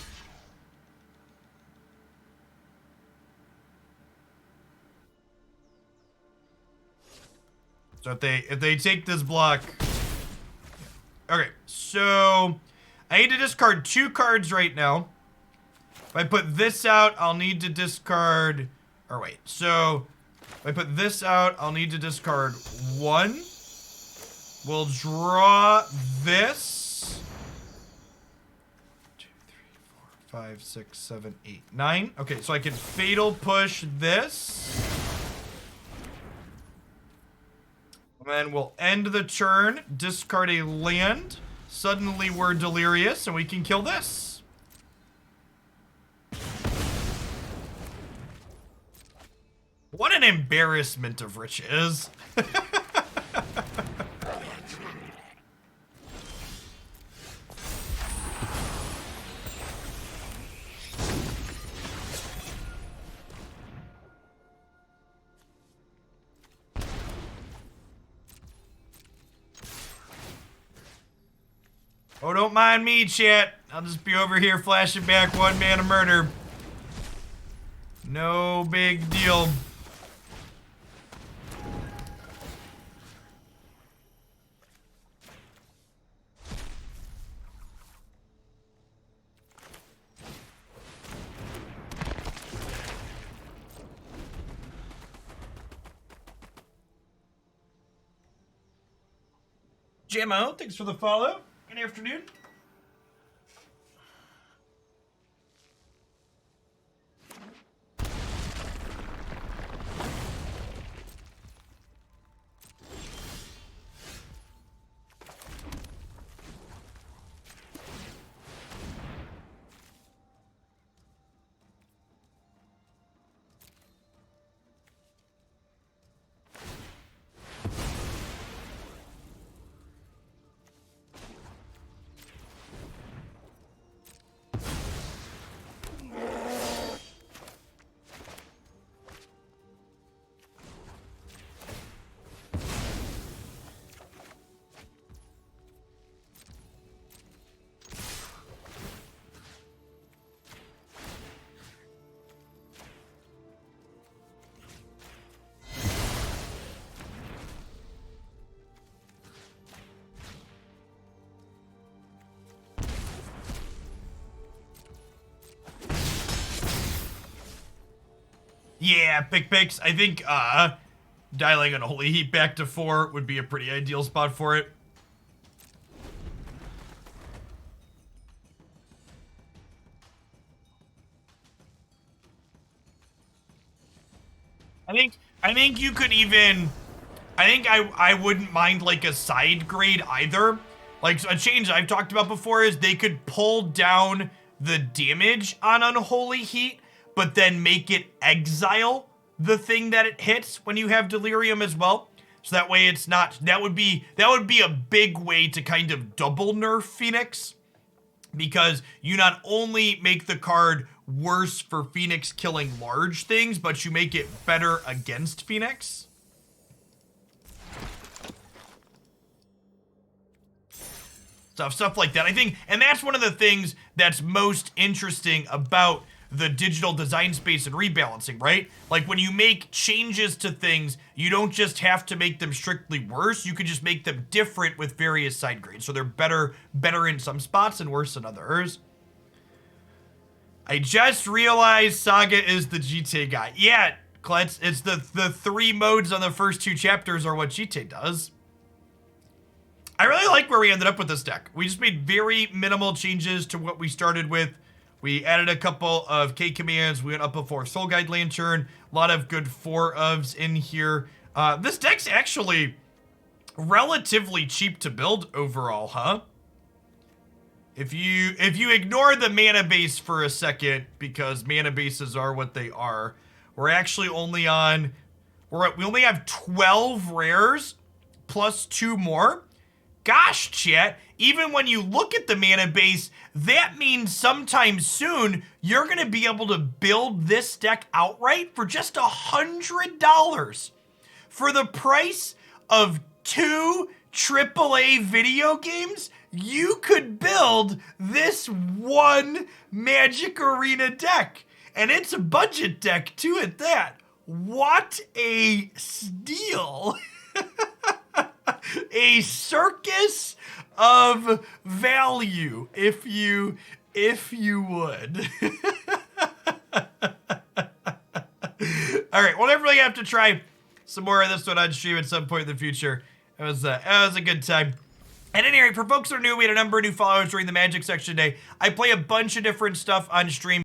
So if they take this block, okay. So I need to discard 2 cards right now. If I put this out, I'll need to discard. Or wait. So if I put this out, I'll need to discard 1. We'll draw this. 2, 3, 4, 5, 6, 7, 8, 9. Okay, so I can fatal push this. And then we'll end the turn, discard a land. Suddenly we're delirious, and we can kill this. What an embarrassment of riches. Oh, don't mind me, chat. I'll just be over here flashing back 1 mana murder. No big deal. JMO, thanks for the follow. Good afternoon. Yeah, pick picks. I think dialing Unholy Heat back to 4 would be a pretty ideal spot for it. I think you could even, I think I wouldn't mind like a side grade either. Like a change I've talked about before is they could pull down the damage on Unholy Heat, but then make it exile the thing that it hits when you have Delirium as well. So that way it's not, that would be a big way to kind of double nerf Phoenix, because you not only make the card worse for Phoenix killing large things, but you make it better against Phoenix. Stuff like that. I think, and that's one of the things that's most interesting about the digital design space and rebalancing, right? Like when you make changes to things, you don't just have to make them strictly worse, you can just make them different with various side grades. So they're better in some spots and worse in others. I just realized Saga is the GTA guy. Yeah, Klutz, it's the 3 modes on the first 2 chapters are what GTA does. I really like where we ended up with this deck. We just made very minimal changes to what we started with. We added a couple of K commands. We went up before Soul Guide Lantern. A lot of good 4-ofs in here. This deck's actually relatively cheap to build overall, huh? If you ignore the mana base for a second, because mana bases are what they are, we're actually only on, we only have 12 rares plus 2 more. Gosh, chat, even when you look at the mana base, that means sometime soon you're going to be able to build this deck outright for just $100. For the price of 2 AAA video games, you could build this one Magic Arena deck. And it's a budget deck too at that. What a steal. A circus of value, if you would. All right, we'll definitely have to try some more of this one on stream at some point in the future. It was a good time. And anyway, for folks that are new, we had a number of new followers during the Magic section today. I play a bunch of different stuff on stream.